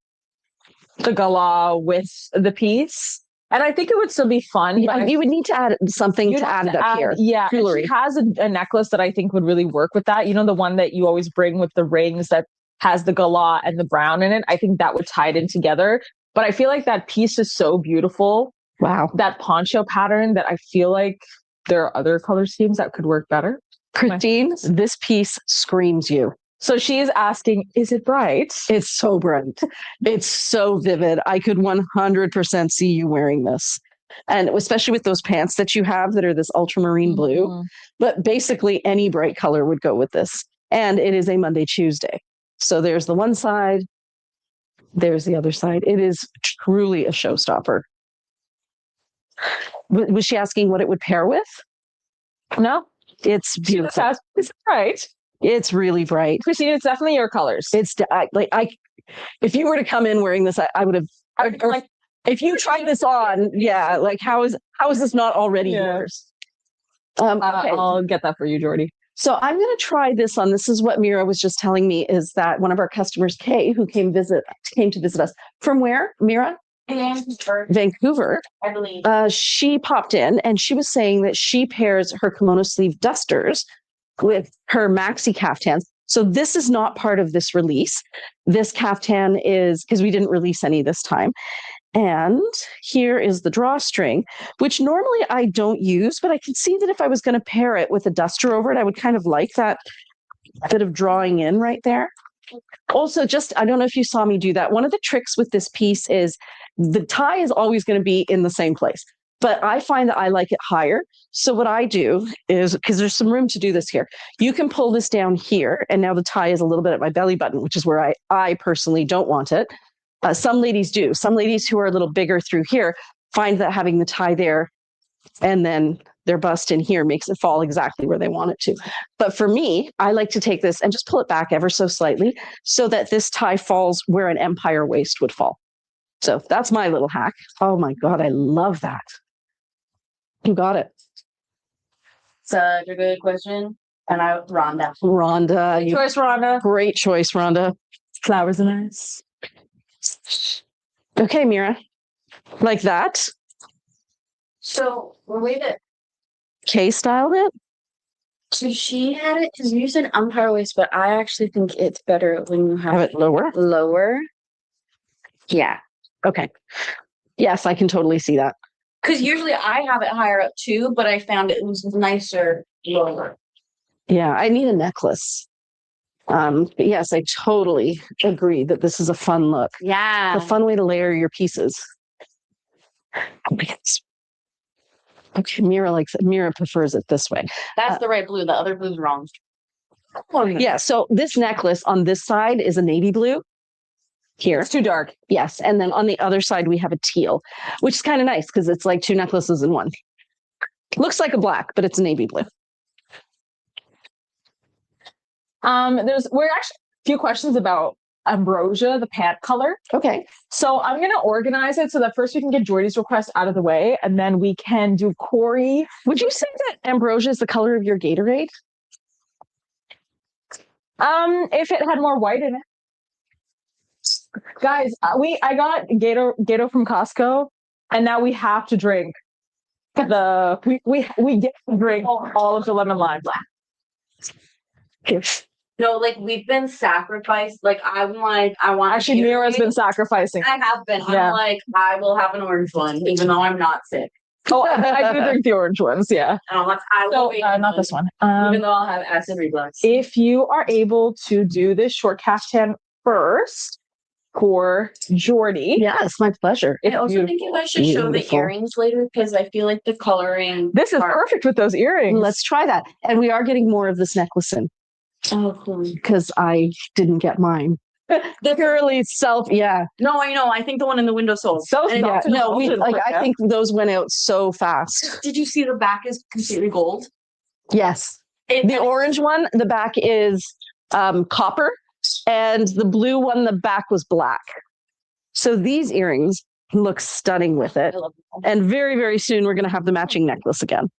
the Gala with the piece. And I think it would still be fun. But you would need to add something to add it up here. Yeah. Jewelry. She has a necklace that I think would really work with that. You know, the one that you always bring with the rings that has the Gala and the brown in it. I think that would tie it in together. But I feel like that piece is so beautiful. Wow. That poncho pattern that I feel like there are other color schemes that could work better. Christine, this piece screams you. So she's asking, is it bright? It's so bright. It's so vivid. I could 100% see you wearing this. And especially with those pants that you have that are this ultramarine blue. But basically any bright color would go with this. And it is a Monday, Tuesday. So there's the one side. There's the other side. It is truly a showstopper. Was she asking what it would pair with? No. It's beautiful. It's bright. It's really bright. Christine, it's definitely your colors. It's if you were to come in wearing this, I would have. Like, if you tried this on, like how is this not already yours? Okay. I'll get that for you, Jordy. So I'm going to try this on. This is what Mira was just telling me, is that one of our customers, Kay, who came to visit us from where, Mira? Vancouver, I believe. She popped in and she was saying that she pairs her kimono sleeve dusters with her maxi caftans. So this is not part of this release. This caftan is, because we didn't release any this time. And here is the drawstring, which normally I don't use, but I can see that if I was going to pair it with a duster over it, I would kind of like that bit of drawing in right there. Also, I don't know if you saw me do that. One of the tricks with this piece is the tie is always going to be in the same place, but I find that I like it higher. So what I do is, because there's some room to do this here, you can pull this down here. And now the tie is a little bit at my belly button, which is where I personally don't want it. Some ladies do. Some ladies who are a little bigger through here find that having the tie there and then their bust in here makes it fall exactly where they want it to. But for me, I like to take this and just pull it back ever so slightly so that this tie falls where an empire waist would fall. So that's my little hack. Oh my God, I love that. You got it. Such a good question. And Rhonda. Rhonda. Good choice, Rhonda. Great choice, Rhonda. Flowers are nice. Okay, Mira. Like that. So the way that Kay styled it? so she had it, because you said umpire waist, but I actually think it's better when you have it lower. Lower. Yeah. Okay. Yes, I can totally see that. Because usually I have it higher up too, but I found it was nicer lower. Yeah, I need a necklace. But yes, I totally agree that this is a fun look. Yeah. A fun way to layer your pieces. Okay, Mira prefers it this way. That's the right blue. The other blue's wrong. Yeah, so this necklace on this side is a navy blue. Here. It's too dark. Yes, and then on the other side we have a teal, which is kind of nice because it's like two necklaces in one. Looks like a black, but it's a navy blue. We're actually a few questions about ambrosia, the pant color. Okay. So I'm going to organize it so that first we can get Jordy's request out of the way, and then we can do Corey. Would you say that ambrosia is the color of your Gatorade? If it had more white in it. Guys, I got Gator from Costco, and now we have to drink we get to drink all of the lemon lime. No, like we've been sacrificed. Like I want. Actually, Mira's been sacrificing. I have been. Yeah. I'm like, I will have an orange one, even though I'm not sick. Oh, I do drink the orange ones. Yeah. I will not this one. Even though I'll have acid reflux. If you are able to do this short caftan first, for Jordy. Yeah, it's my pleasure. I also think you guys should show the Beautiful. earrings later because I feel like the coloring. This is perfect with those earrings. Let's try that. And we are getting more of this necklace in Oh, cool. because I didn't get mine. The Purely self, yeah. No, I know. I think the one in the window sold. So And Yeah, it's no, we, also like I yeah. think those went out so fast. Did you see the back is completely gold? Yes. The orange one, the back is copper, and the blue one, the back was black. So these earrings look stunning with it. I love them. And very, very soon we're going to have the matching necklace again.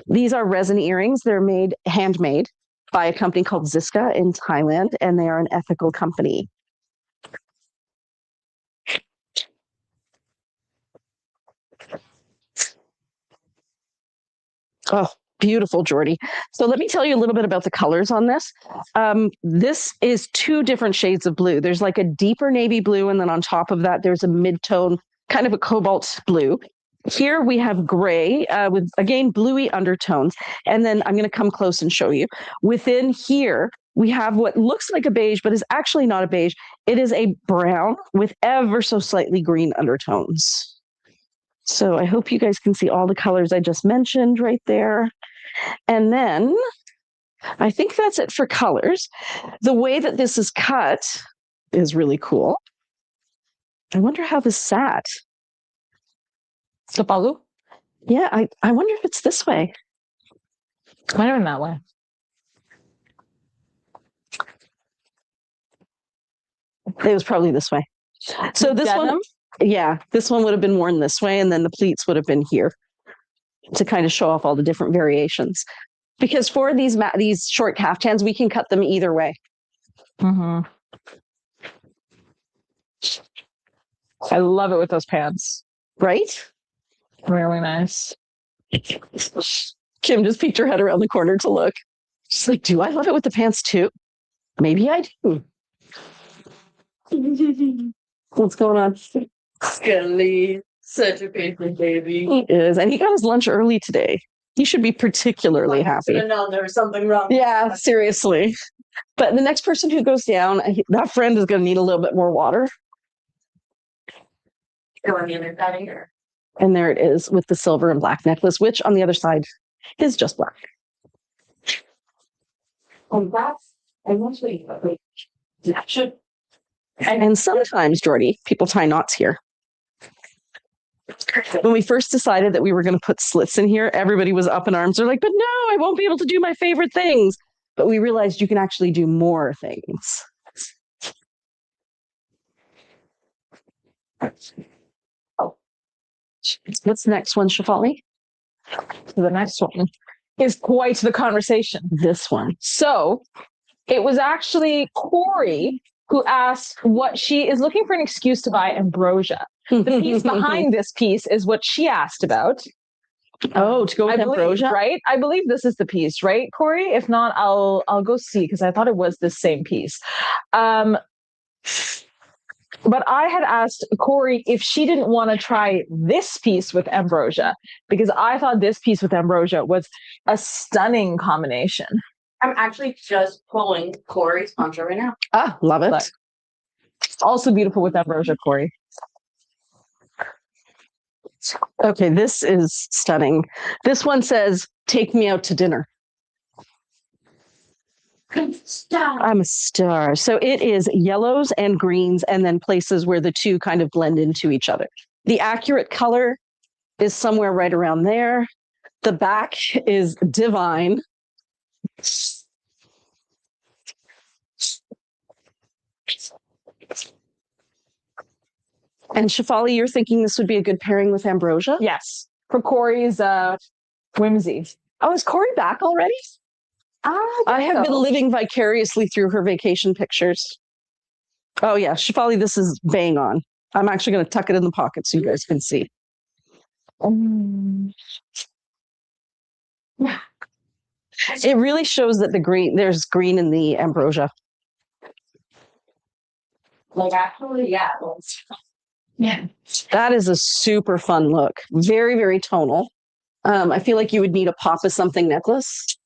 These are resin earrings. They're handmade by a company called Ziska in Thailand, and they are an ethical company. Oh, beautiful, Jordy. So let me tell you a little bit about the colors on this. This is 2 different shades of blue. There's like a deeper navy blue, and then on top of that, there's a mid-tone, kind of a cobalt blue. Here we have gray with, again, bluey undertones. And then I'm going to come close and show you. Within here, we have what looks like a beige, but is actually not a beige. It is a brown with ever so slightly green undertones. So I hope you guys can see all the colors I just mentioned right there. And then I think that's it for colors. The way that this is cut is really cool. I wonder how this sat. Sapalu? Yeah, I wonder if it's this way. Might have been that way. It was probably this way. So this one, yeah, this one would have been worn this way, and then the pleats would have been here to kind of show off all the different variations. Because for these short caftans, we can cut them either way. Mm-hmm. I love it with those pants. Right? Really nice. Kim just peeked her head around the corner to look. She's like, do I love it with the pants too? Maybe I do. What's going on? Scully, such a patient baby. He is, and he got his lunch early today. He should be particularly happy. No, there was something wrong. Yeah, seriously. But the next person who goes down, that friend is going to need a little bit more water. Go on the other side of here. And there it is with the silver and black necklace, which on the other side is just black. And that's, and that's what you that should. And sometimes, Jordy, people tie knots here. When we first decided that we were going to put slits in here, everybody was up in arms. They're like, but no, I won't be able to do my favorite things. But we realized you can actually do more things. Oh. What's the next one, Shafali? The next one is quite the conversation. This one. So it was actually Corey who asked what she is looking for an excuse to buy ambrosia. The piece behind this piece is what she asked about. Oh, to go with ambrosia, right? I believe this is the piece, right, Corey? If not, I'll go see because I thought it was the same piece. But I had asked Corey if she didn't want to try this piece with ambrosia because I thought this piece with ambrosia was a stunning combination. I'm actually just pulling Corey's poncho right now. Ah, love it. But it's also beautiful with ambrosia, Corey. Okay, this is stunning. This one says, take me out to dinner. Stop. I'm a star. So it is yellows and greens and then places where the two kind of blend into each other. The accurate color is somewhere right around there. The back is divine. And Shafali, you're thinking this would be a good pairing with ambrosia? Yes, for Corey's whimsy. Oh, is Corey back already? I have been living vicariously through her vacation pictures. Oh yeah, Shafali, this is bang on. I'm actually going to tuck it in the pocket so you guys can see. Yeah. It really shows that there's green in the ambrosia. Like actually, yeah. Yeah. That is a super fun look. Very, very tonal. I feel like you would need a pop of something necklace.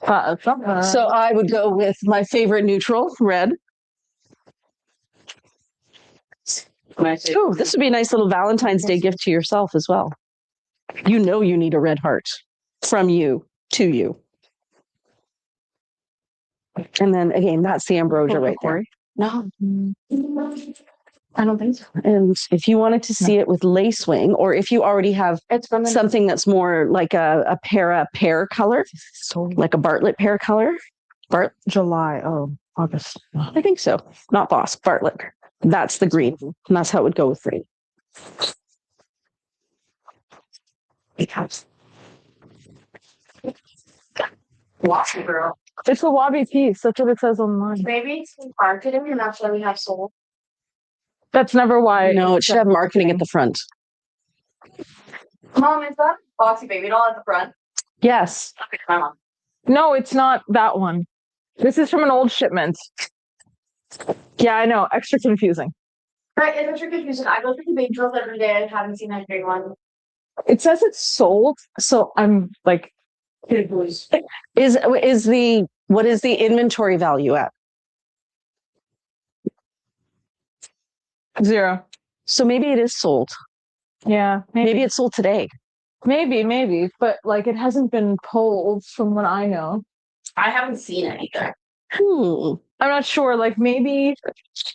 So I would go with my favorite neutral, red. Oh, this would be a nice little Valentine's Day gift to yourself as well. You know you need a red heart from you to you. And then again, that's the ambrosia right there. No. I don't think so. And if you wanted to see it with lacewing, or if you already have It's from something that's more like a pear color, like a Bartlett pear color. August. I think so. Not Boss, Bartlett. That's the green. And that's how it would go with green. Waffle girl. It's a wabi piece. That's what it says online. Maybe it's marketing and that's why we have sold. That's never why. No, it should have marketing at the front. Mom, is that boxy baby doll at the front? Yes. Okay, my mom. No, it's not that one. This is from an old shipment. Yeah, I know. Extra confusing. Right, it's extra confusing. I go through the baby dolls every day. I haven't seen that big one. It says it's sold, so I'm like, Is the what is the inventory value at? 0. So maybe it is sold. Yeah, Maybe it's sold today. maybe, but like it hasn't been pulled from what I know. I haven't seen it either. I'm not sure. Like maybe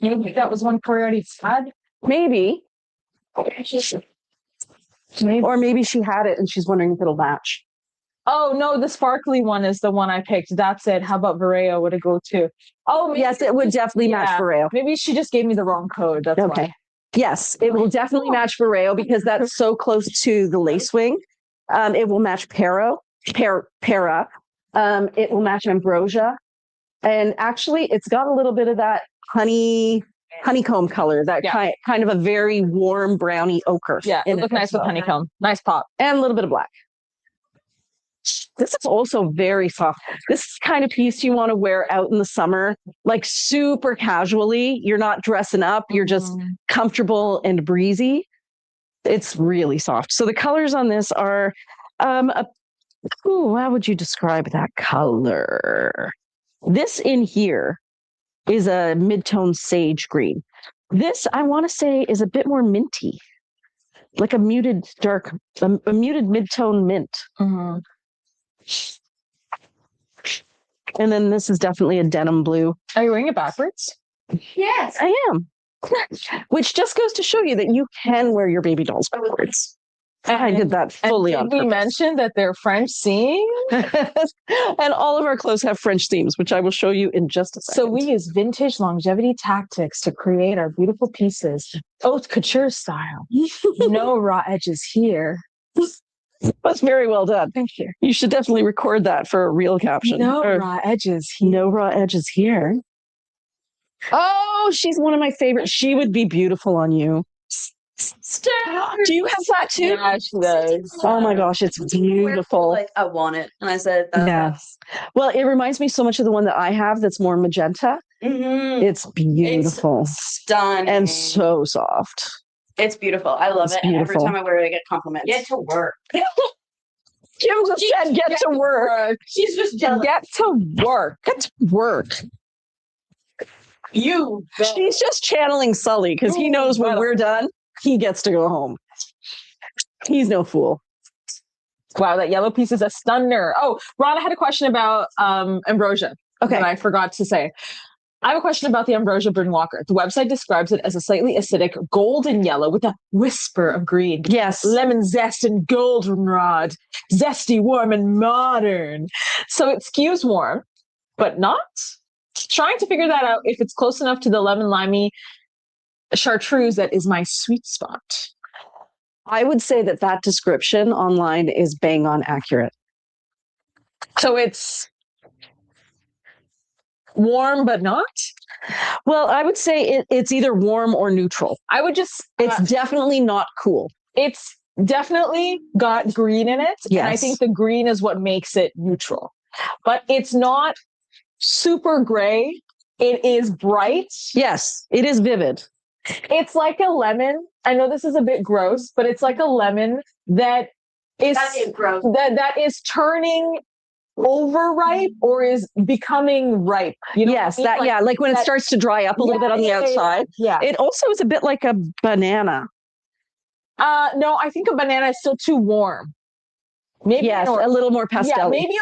that was one Corey already had. Maybe. Maybe. Or maybe she had it and she's wondering if it'll match. Oh no, the sparkly one is the one I picked. That's it. How about Vareo? Would it go to? Oh maybe, Yes, it would definitely match yeah. Vareo. Maybe she just gave me the wrong code. That's Okay. why. Yes, it will definitely match Vareo because that's so close to the lacewing. It will match Para. It will match Ambrosia. And actually, it's got a little bit of that honeycomb color, that kind of a very warm browny ochre. Yeah, it looked nice with honeycomb. Nice pop. And a little bit of black. This is also very soft. This is the kind of piece you want to wear out in the summer, like super casually. You're not dressing up. You're just comfortable and breezy. It's really soft. So the colors on this are, how would you describe that color? This in here is a mid-tone sage green. This, I want to say, is a bit more minty, like a muted mid-tone mint. Mm-hmm. And then this is definitely a denim blue. Are you wearing it backwards? Yes. I am. Which just goes to show you that you can wear your baby dolls backwards. I did that fully on purpose. We mentioned that they're French seams. And all of our clothes have French themes, which I will show you in just a second. So we use vintage longevity tactics to create our beautiful pieces. Haute couture style. No raw edges here. That's very well done. Thank you. You should definitely record that for a real caption. No raw edges here. No raw edges here. Oh, she's one of my favorites. She would be beautiful on you. Do you have that too? Yeah, she does. Oh my gosh, it's beautiful. Like, I want it. And I said, Yes. Well, it reminds me so much of the one that I have that's more magenta. Mm-hmm. It's beautiful. It's stunning. And so soft. It's beautiful. I love It's it. And every beautiful. time I wear it, I get compliments. Get to work. Kim just said get to work. She's just jealous. Get to work. Get to work. You. She's just channeling Sully because he knows when we're done, he gets to go home. He's no fool. Wow, that yellow piece is a stunner. Oh, Rana had a question about ambrosia. Okay. That I forgot to say. I have a question about the ambrosia Bryn Walker. The website describes it as a slightly acidic golden yellow with a whisper of green. Yes. Lemon zest and goldenrod. Zesty, warm, and modern. So it skews warm, but not. Trying to figure that out if it's close enough to the lemon limey chartreuse that is my sweet spot. I would say that description online is bang on accurate. So it's warm, but not? Well, I would say it's either warm or neutral. I would just... It's definitely not cool. It's definitely got green in it. Yes. And I think the green is what makes it neutral. But it's not super gray. It is bright. Yes, it is vivid. It's like a lemon. I know this is a bit gross, but it's like a lemon that is That is gross. that is turning overripe or is becoming ripe. You know, Yes, that like when it starts to dry up a little bit on the outside. Yeah. It also is a bit like a banana. No, I think a banana is still too warm. Maybe yes, a little more pastel. Yeah, maybe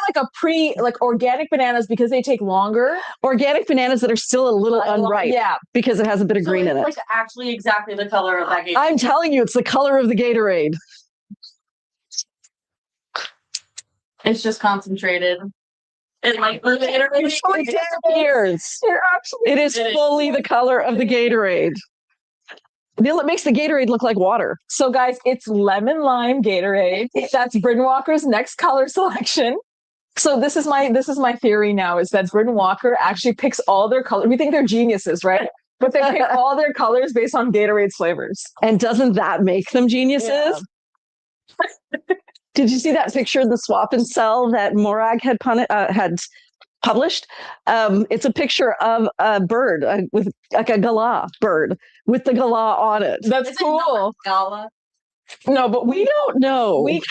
like organic bananas because they take longer. Organic bananas that are still a little unripe. Yeah, because it has a bit of green in it. Like actually exactly the color of that Gatorade. I'm telling you, it's the color of the Gatorade. It's just concentrated. It like It disappears. It is fully the color of the Gatorade. It makes the Gatorade look like water. So guys, it's lemon lime Gatorade. That's Bryn Walker's next color selection. So this is my theory now is that Bryn Walker actually picks all their colors. We think they're geniuses, right? But they pick all their colors based on Gatorade's flavors. And doesn't that make them geniuses? Yeah. Did you see that picture of the swap and sell that Morag had published? It's a picture of a bird with like a galah bird with the galah on it. That's cool. Gala. No, but we don't know. We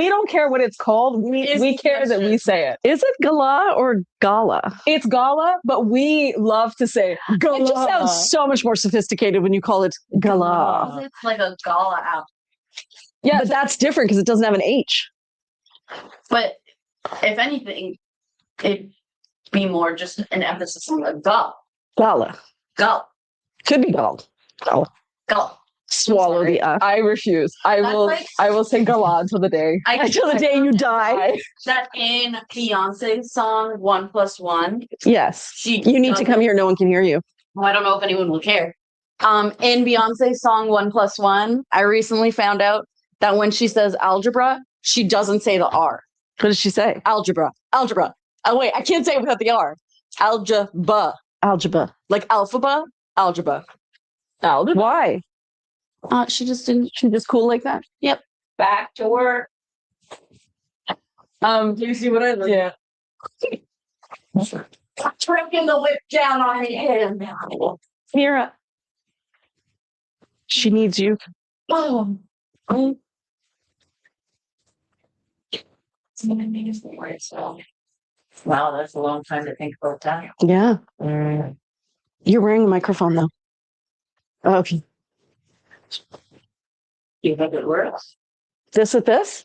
don't care what it's called. We care that we say it. Is it galah or gala? It's gala, but we love to say gala. It just sounds so much more sophisticated when you call it galah. It's like a gala out. Yeah, but that's different because it doesn't have an H. But if anything, it'd be more just an emphasis on the gala. Gala. Gala. Could be gala. Gala. Gala. Swallow the I refuse. I will say gala until the day. Until the day you die. That in Beyonce's song 1+1. Yes. You need to come here. No one can hear you. Well, I don't know if anyone will care. In Beyonce's song 1+1, I recently found out that when she says algebra, she doesn't say the R. What does she say? Algebra. Algebra. Oh, wait, I can't say it without the R. Algebra. Algebra. Like alphabet. Algebra. Algebra. Why? She just didn't. She's just cool like that. Yep. Back to work. Do you see what I look? Yeah. Tricking the whip down on the head now. Mira. She needs you. Oh. Wow, that's a long time to think about that. Yeah. You're wearing a microphone though. Okay. Do you think it works? This with this?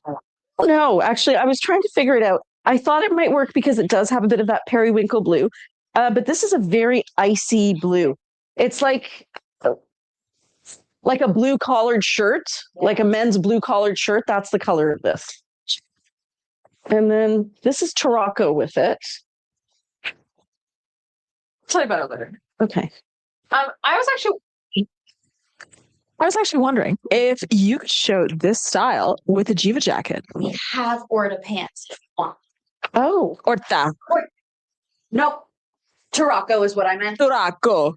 No, actually, I was trying to figure it out. I thought it might work because it does have a bit of that periwinkle blue, but this is a very icy blue. It's like a blue collared shirt, like a men's blue collared shirt. That's the color of this. And then this is Tarocco with it. I'll tell you about it later. Okay. I was actually wondering if you could show this style with a Jiva jacket. We have Orta pants. Oh. Orta. Nope. Tarocco is what I meant. Tarocco.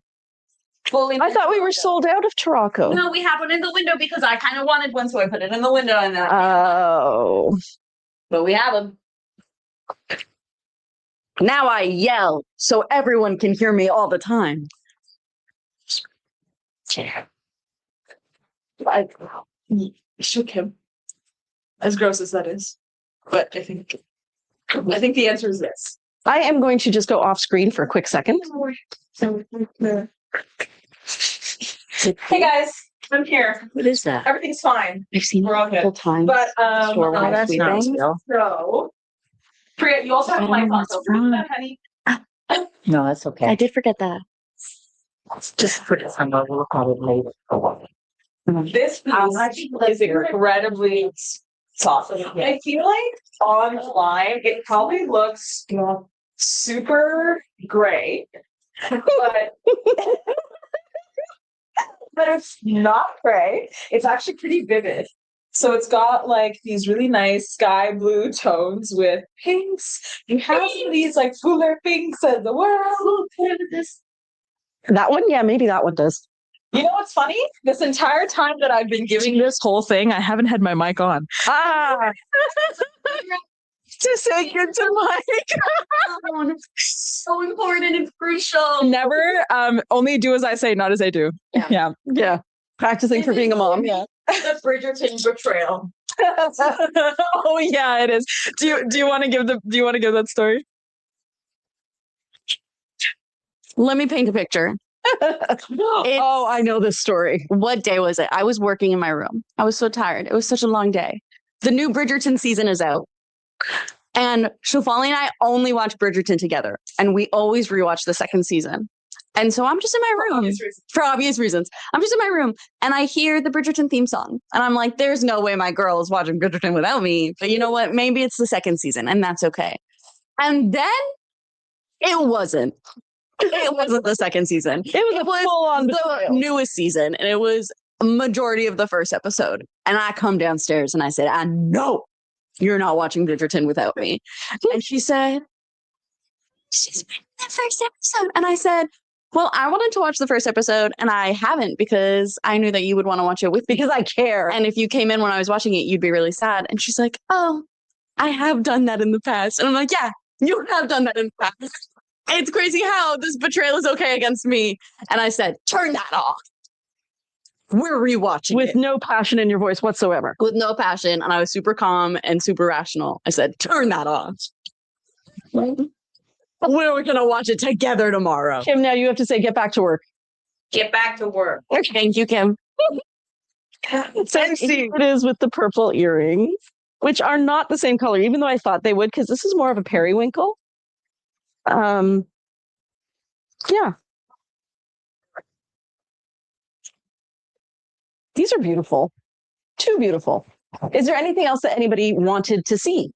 Fully. I thought we were sold out of Tarocco. No, we have one in the window because I kind of wanted one, so I put it in the window. And Oh. But we have them. Now I yell so everyone can hear me all the time. I shook him. As gross as that is. But I think the answer is yes. I am going to just go off screen for a quick second. Hey guys, I'm here. What is that? Everything's fine. I've seen We're all it a couple good. times. But that's not still. so Priya, you also have my phone, so forget that, honey. No, that's okay. I did forget that. Just put it somewhere. We'll look at it later. This is incredibly soft. I feel like online it probably looks super gray, but it's not gray. It's actually pretty vivid. So it's got like these really nice sky blue tones with pinks. You have these like fuller pinks in the world. That one? Yeah, maybe that one does. You know what's funny? This entire time that I've been giving this whole thing, I haven't had my mic on. To say good to Mike. So important and crucial. Never. Only do as I say, not as I do. Yeah. Yeah. Practicing for being a mom. Yeah. The Bridgerton betrayal. Oh yeah, it is. Do you want to give that story? Let me paint a picture. Oh, I know this story. What day was it? I was working in my room. I was so tired. It was such a long day. The new Bridgerton season is out. And Shafali and I only watch Bridgerton together. And we always rewatch the second season. And so I'm just in my room for obvious reasons. I'm just in my room and I hear the Bridgerton theme song. And I'm like, there's no way my girl is watching Bridgerton without me. But you know what? Maybe it's the second season and that's okay. And then it wasn't. It wasn't the second season. It was full on the newest season. And it was a majority of the first episode. And I come downstairs and I said, I know you're not watching Bridgerton without me. And she said, she's been in the first episode. And I said, well, I wanted to watch the first episode and I haven't because I knew that you would want to watch it with me. because I care. And if you came in when I was watching it, you'd be really sad. And she's like, oh, I have done that in the past. And I'm like, yeah, you have done that in the past. It's crazy how this betrayal is okay against me. And I said, turn that off. We're rewatching with it. no passion in your voice whatsoever. With no passion. And I was super calm and super rational. I said, turn that off. We're going to watch it together tomorrow. Kim, now you have to say, get back to work. Get back to work. Thank you, Kim. Fancy. It is with the purple earrings, which are not the same color, even though I thought they would, because this is more of a periwinkle. Yeah. These are beautiful. Too beautiful. Is there anything else that anybody wanted to see?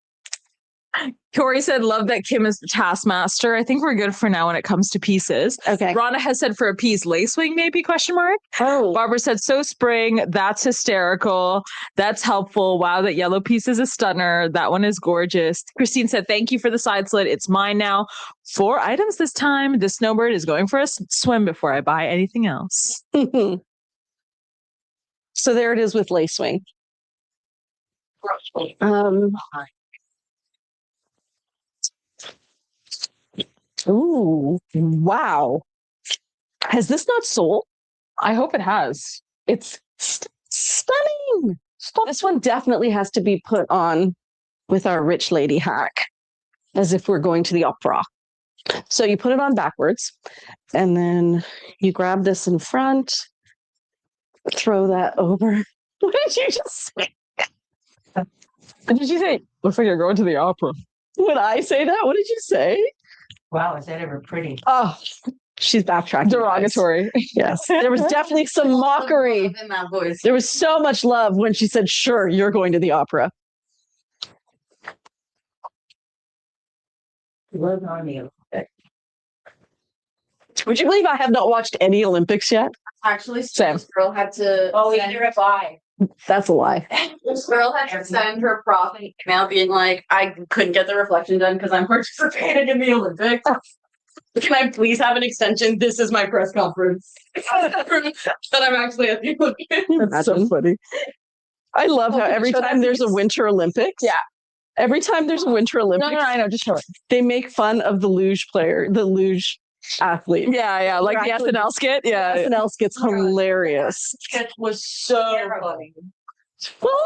Corey said, love that Kim is the taskmaster. I think we're good for now when it comes to pieces. Okay. Rhonda has said for a piece, lacewing maybe, question mark. Oh. Barbara said, so spring. That's hysterical. That's helpful. Wow, that yellow piece is a stunner. That one is gorgeous. Christine said, thank you for the side slit. It's mine now. 4 items this time. The snowbird is going for a swim before I buy anything else. So there it is with lacewing. Ooh, wow. Has this not sold? I hope it has. It's stunning. This one definitely has to be put on with our rich lady hack, as if we're going to the opera. So you put it on backwards, and then you grab this in front, throw that over. What did you just say? What did you say? Looks like you're going to the opera. Would I say that? What did you say? Wow, is that ever pretty? Oh, she's backtracking. Derogatory. Yes. There was definitely some mockery. In that voice. There was so much love when she said, sure, you're going to the opera. Was on the Olympics. Would you believe I have not watched any Olympics yet? Actually, Sam. this girl had to. Oh, send- either have I. That's a lie. This girl had to send her prof an email being like, I couldn't get the reflection done because I'm participating in the Olympics. Can I please have an extension? This is my press conference. That I'm actually at the Olympics. That's so funny. I love how every time there's a Winter Olympics. Yeah. Every time there's a Winter Olympics, No, I know. Just show it. they make fun of the luge player, the luge athlete. Yeah, like the Actually, SNL skit. Yeah. SNL skit's hilarious. It was so funny. Well,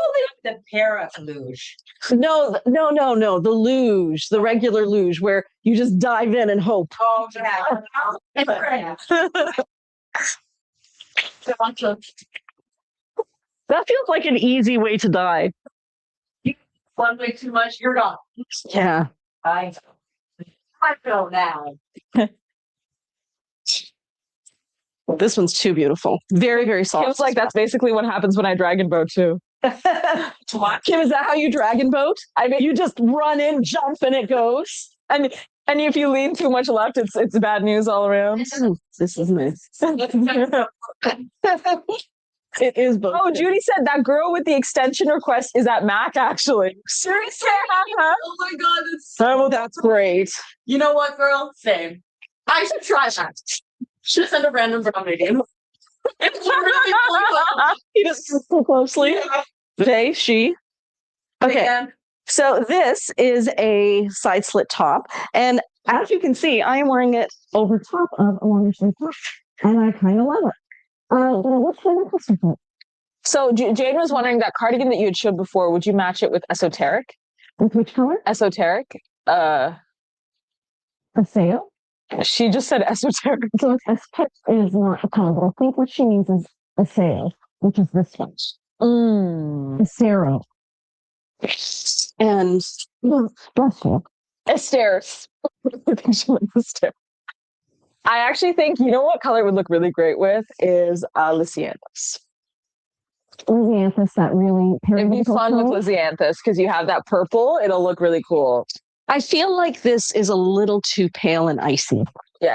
The para luge. no, the luge, the regular luge, where you just dive in and hope. Oh, yeah. That feels like an easy way to die. One way too much, you're gone. Yeah. I feel now. This one's too beautiful. Very, very soft. It was like, that's basically what happens when I dragon boat too. Kim, is that how you dragon boat? I mean, you just run in, jump, and it goes. And if you lean too much left, it's bad news all around. This is nice. It is both. Oh, Judy said that girl with the extension request is at Mac, actually. Seriously? Oh my god, That's great. You know what, girl? Same. I should try that. Should send a random brown medium. It's really cool. He doesn't look so closely. They, she. Okay. Again, So this is a side slit top. And as you can see, I am wearing it over top of a longer sleeve top. And I kind of love it. So Jane was wondering that cardigan that you had showed before, would you match it with esoteric? With which color? Esoteric. A sale? She just said esoteric. So esoteric is not a color, but I think what she means is a sale, which is this one. A Sero. And Bless you. Esters. I think she meant Esters. I actually think, you know what color would look really great with is Lysianthus. Lysianthus, that really It'd be fun with Lysianthus because you have that purple. It'll look really cool. I feel like this is a little too pale and icy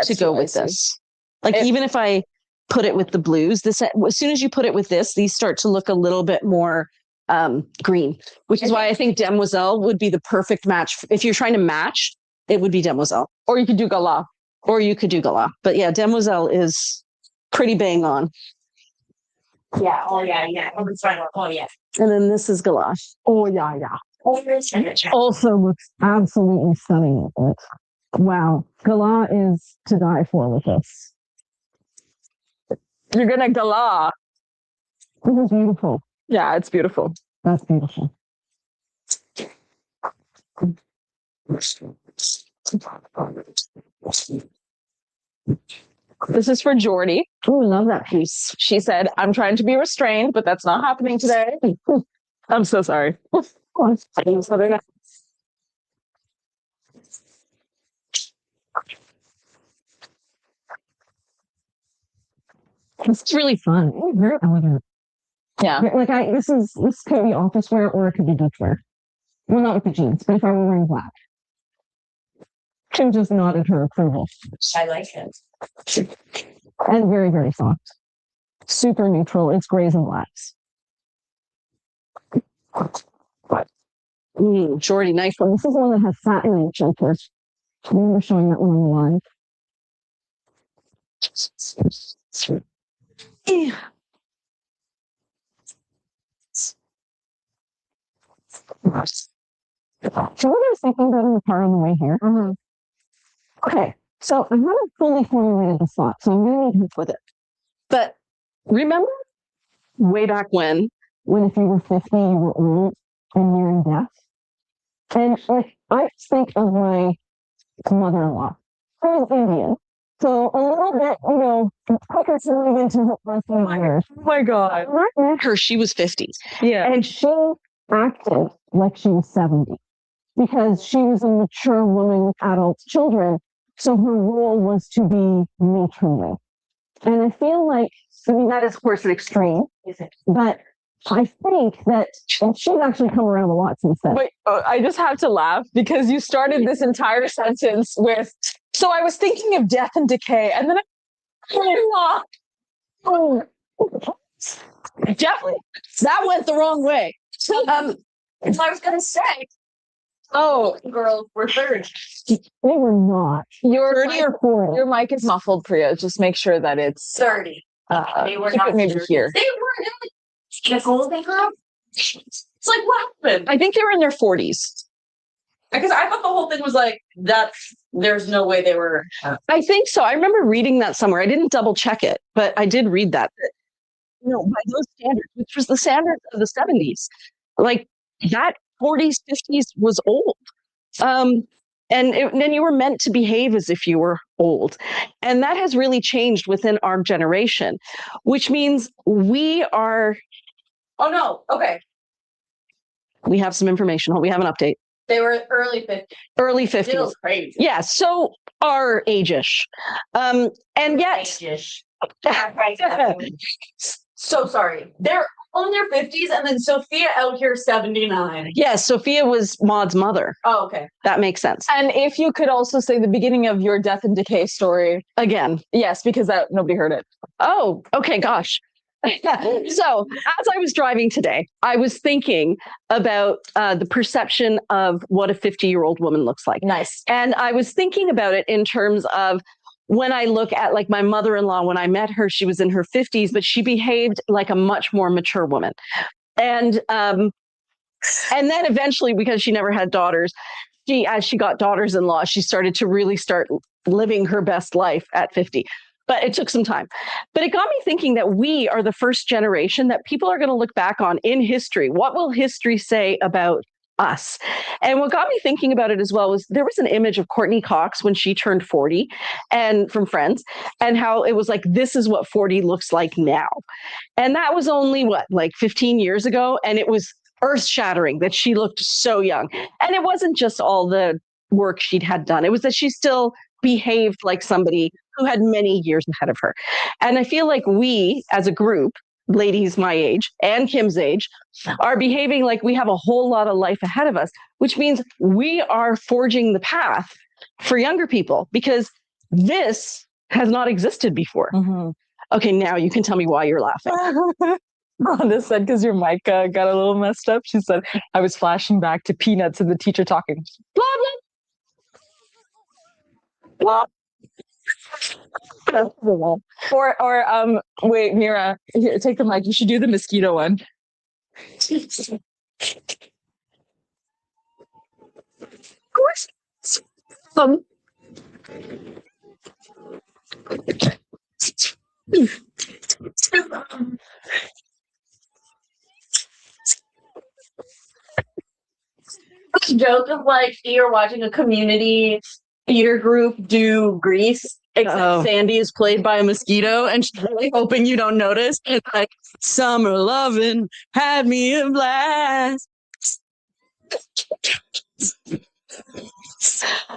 to go with this. Like even if I put it with the blues, this as soon as you put it with this, these start to look a little bit more green, which is why I think Demoiselle would be the perfect match. If you're trying to match, it would be Demoiselle. Or you could do Gala. But yeah, Demoiselle is pretty bang on. Yeah. Oh, yeah. Oh, yeah. And then this is Gala. Oh, yeah. Also looks absolutely stunning. Wow. Gala is to die for with this. You're gonna Gala. This is beautiful. Yeah, it's beautiful. That's beautiful. This is for Jordy. Oh, I love that piece. She said, I'm trying to be restrained, but that's not happening today. I'm so sorry. It's really fun. Very elegant. Yeah. Like this could be office wear or it could be beach wear. Well, not with the jeans, but if I were wearing black. Kim just nodded her approval. I like it. And very, very soft. Super neutral. It's grays and blacks. Jordy, nice one. This is one that has satin and choker. I remember showing that one on the line. So what I was thinking about in the car on the way here. Okay, so I haven't fully formulated the thought, so I'm going to need help with it. But remember way back when if you were 50, you were old and nearing death? And like, I think of my mother-in-law. I was Indian. So a little bit, it's quicker to move into less than my years. Oh my God. When I met her, she was 50. Yeah. and she acted like she was 70 because she was a mature woman with adult children. So her role was to be matronly. And I feel like, that is, of course, an extreme, but I think that she's actually come around a lot since then. Wait, I just have to laugh because you started this entire sentence with, so I was thinking of death and decay, and then Definitely. That went the wrong way. That's what I was going to say. Oh, Girls were 30. They were not. your 30 or 40. Your mic is muffled, Priya. Just make sure that it's 30. They were keep not it maybe 30. here. They were Nicole, they were. It's like, what happened? I think they were in their 40s. Because I thought the whole thing was like, there's no way they were. I think so. I remember reading that somewhere. I didn't double check it, but I did read that. By those standards, which was the standards of the 70s, like that 40s, 50s was old. Then you were meant to behave as if you were old. And that has really changed within our generation, which means we are. Oh, no. Okay. We have some information. We have an update. They were early 50s. Early 50s. Still crazy. Yeah. So our age-ish. And yet. Ages. So sorry. They're on their 50s, and then Sophia out here 79. Yes, Sophia was Maud's mother. Oh, okay. That makes sense. And if you could also say the beginning of your death and decay story Again. yes, because that nobody heard it. Oh, okay, gosh. So as I was driving today, I was thinking about the perception of what a 50-year-old woman looks like. Nice. And I was thinking about it in terms of when I look at like my mother-in-law, when I met her, she was in her 50s, but she behaved like a much more mature woman. And then eventually, because she never had daughters, as she got daughters-in-law, she started to really start living her best life at 50. but it took some time. But it got me thinking that we are the first generation that people are going to look back on in history. What will history say about us? And what got me thinking about it as well was there was an image of Courtney Cox when she turned 40 and from Friends, and how it was like, this is what 40 looks like now. And that was only what, like 15 years ago. And it was earth shattering that she looked so young. And it wasn't just all the work she'd had done. It was that she still behaved like somebody who had many years ahead of her. And I feel like we as a group, ladies my age and Kim's age, are behaving like we have a whole lot of life ahead of us, which means we are forging the path for younger people because this has not existed before. Mm-hmm. Okay, now you can tell me why you're laughing. Rhonda said, because your mic got a little messed up. She said, I was flashing back to Peanuts and the teacher talking. Blah, blah, blah. Or wait, Mira, here, take the mic. You should do the mosquito one. Joke of like you're watching a community theater group do Grease, except Sandy is played by a mosquito, and she's really hoping you don't notice. It's like summer loving had me a blast.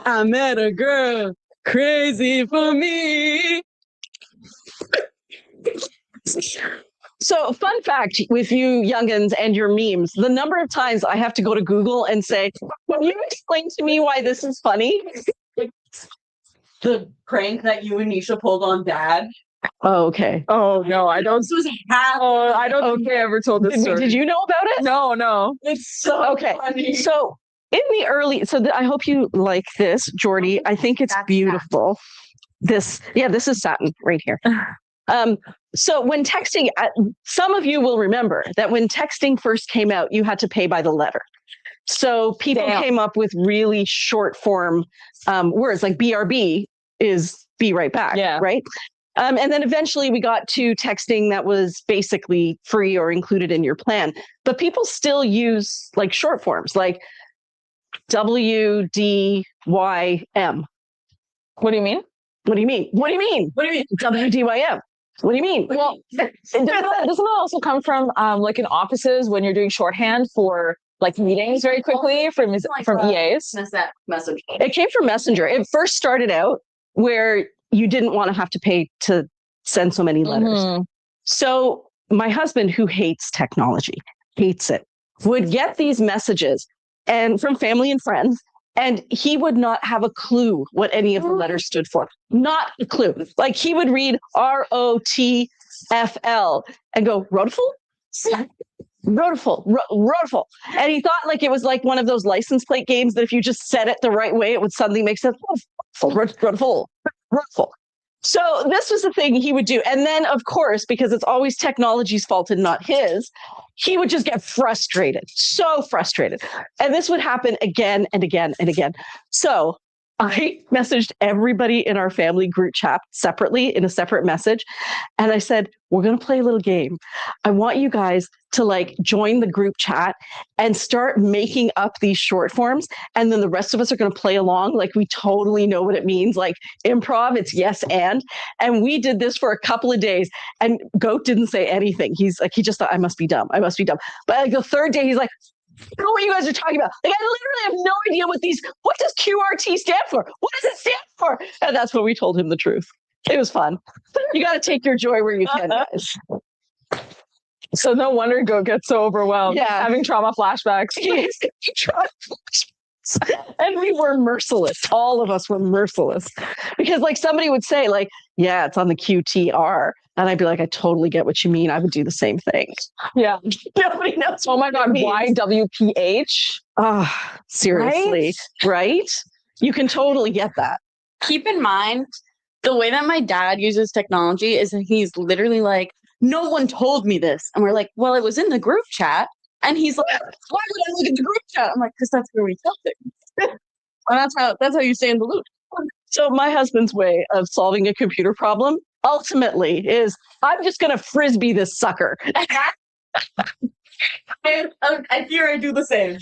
I met a girl crazy for me. So, fun fact with you youngins and your memes, the number of times I have to go to Google and say, can you explain to me why this is funny? The prank that you and Nisha pulled on Dad. Oh, okay. Oh, no, I don't. This was half. Oh, I don't think I ever told this story. Did you know about it? No. It's so funny. So, in the early, I hope you like this, Jordy. I think it's beautiful. This is satin right here. So when texting, some of you will remember that when texting first came out, you had to pay by the letter. So people came up with really short form words like BRB is be right back, right? And then eventually we got to texting that was basically free or included in your plan. But people still use like short forms like WDYM. What do you mean? What do you mean? What do you mean? What do you mean? WDYM. What do you mean? Well, doesn't that also come from like in offices when you're doing shorthand for like meetings very quickly from EAs? Message. It came from Messenger. It first started out where you didn't want to have to pay to send so many letters. Mm-hmm. So my husband, who hates technology, hates it, would get these messages and from family and friends. And he would not have a clue what any of the letters stood for. Not a clue. Like he would read ROTFL and go, Rodeful? Rodeful. And he thought like it was like one of those license plate games that if you just said it the right way, it would suddenly make sense. Rodeful. So this was the thing he would do. And then, of course, because it's always technology's fault and not his, he would just get frustrated, so frustrated. And this would happen again and again and again. So I messaged everybody in our family group chat separately in a separate message. And I said, we're going to play a little game. I want you guys to like join the group chat and start making up these short forms. And then the rest of us are going to play along. Like we totally know what it means. Like improv, it's yes and. And we did this for a couple of days and Goat didn't say anything. He's like, he just thought I must be dumb. But like the third day, he's like, I don't know what you guys are talking about. Like, I literally have no idea what does QRT stand for? What does it stand for? And that's when we told him the truth. It was fun. You got to take your joy where you can, guys. So no wonder Goat gets so overwhelmed. Yeah. Having trauma flashbacks. And we were merciless. All of us were merciless. Because like somebody would say like, yeah, it's on the QTR. And I'd be like, I totally get what you mean. I would do the same thing. Yeah. Nobody knows. Oh my God. YWPH? Oh, seriously. Right? You can totally get that. Keep in mind, the way that my dad uses technology is he's literally like, no one told me this. And we're like, well, it was in the group chat. And he's like, why would I look at the group chat? I'm like, because that's where we tell things. And that's how you stay in the loop. So my husband's way of solving a computer problem, ultimately is I'm just going to frisbee this sucker. I fear I do the same.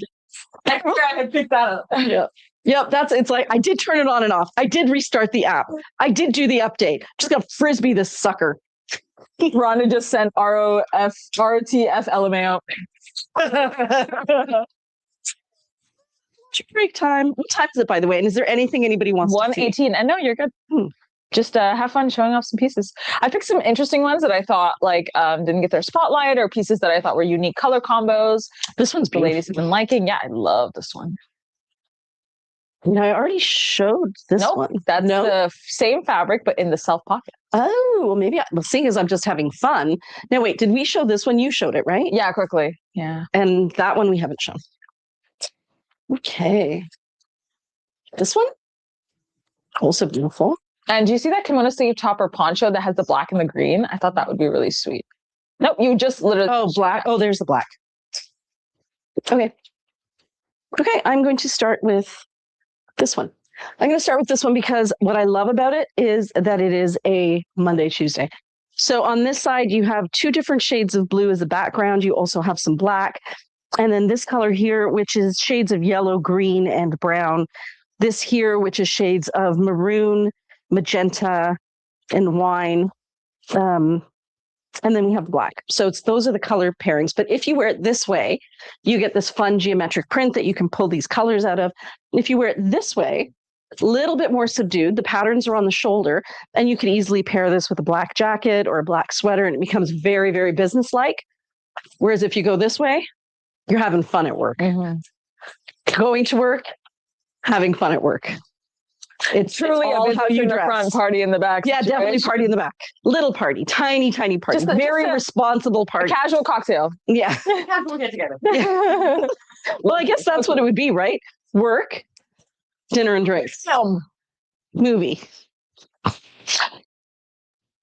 I fear I had picked that up. Yeah. Yep, it's like I did turn it on and off. I did restart the app. I did do the update. Just gonna frisbee this sucker. Rhonda just sent ROTF LMAO. Break time. What time is it, by the way? And is there anything anybody wants to see? 1:18. And no, you're good. Just have fun showing off some pieces. I picked some interesting ones that I thought didn't get their spotlight, or pieces that I thought were unique color combos. This one's the ladies have been liking. Yeah, I love this one. No, I already showed this one. That's the same fabric, but in the self pocket. Oh, well, maybe seeing as I'm just having fun. Now, wait, did we show this one? You showed it, right? Yeah, quickly. Yeah. And that one we haven't shown. Okay. This one? Also beautiful. And do you see that kimono sleeve top or poncho that has the black and the green? I thought that would be really sweet. Nope, you just literally... Oh, black. Oh, there's the black. Okay. Okay, I'm going to start with this one. I'm going to start with this one because what I love about it is that it is a Monday, Tuesday. So on this side, you have two different shades of blue as a background. You also have some black. And then this color here, which is shades of yellow, green, and brown. This here, which is shades of maroon, magenta, and wine. And then we have black. So those are the color pairings. But if you wear it this way, you get this fun geometric print that you can pull these colors out of. If you wear it this way, it's a little bit more subdued. The patterns are on the shoulder, and you can easily pair this with a black jacket or a black sweater, and it becomes very, very businesslike. Whereas if you go this way, you're having fun at work. Mm-hmm. Going to work, having fun at work. It's truly all how you dress. Front, party in the back. Yeah, situation. Definitely party in the back. Little party, tiny party. Just very responsible party. Casual cocktail. Yeah. Casual get together. Yeah. Well, I guess that's what it would be, right? Work, dinner and drinks. Film. Movie.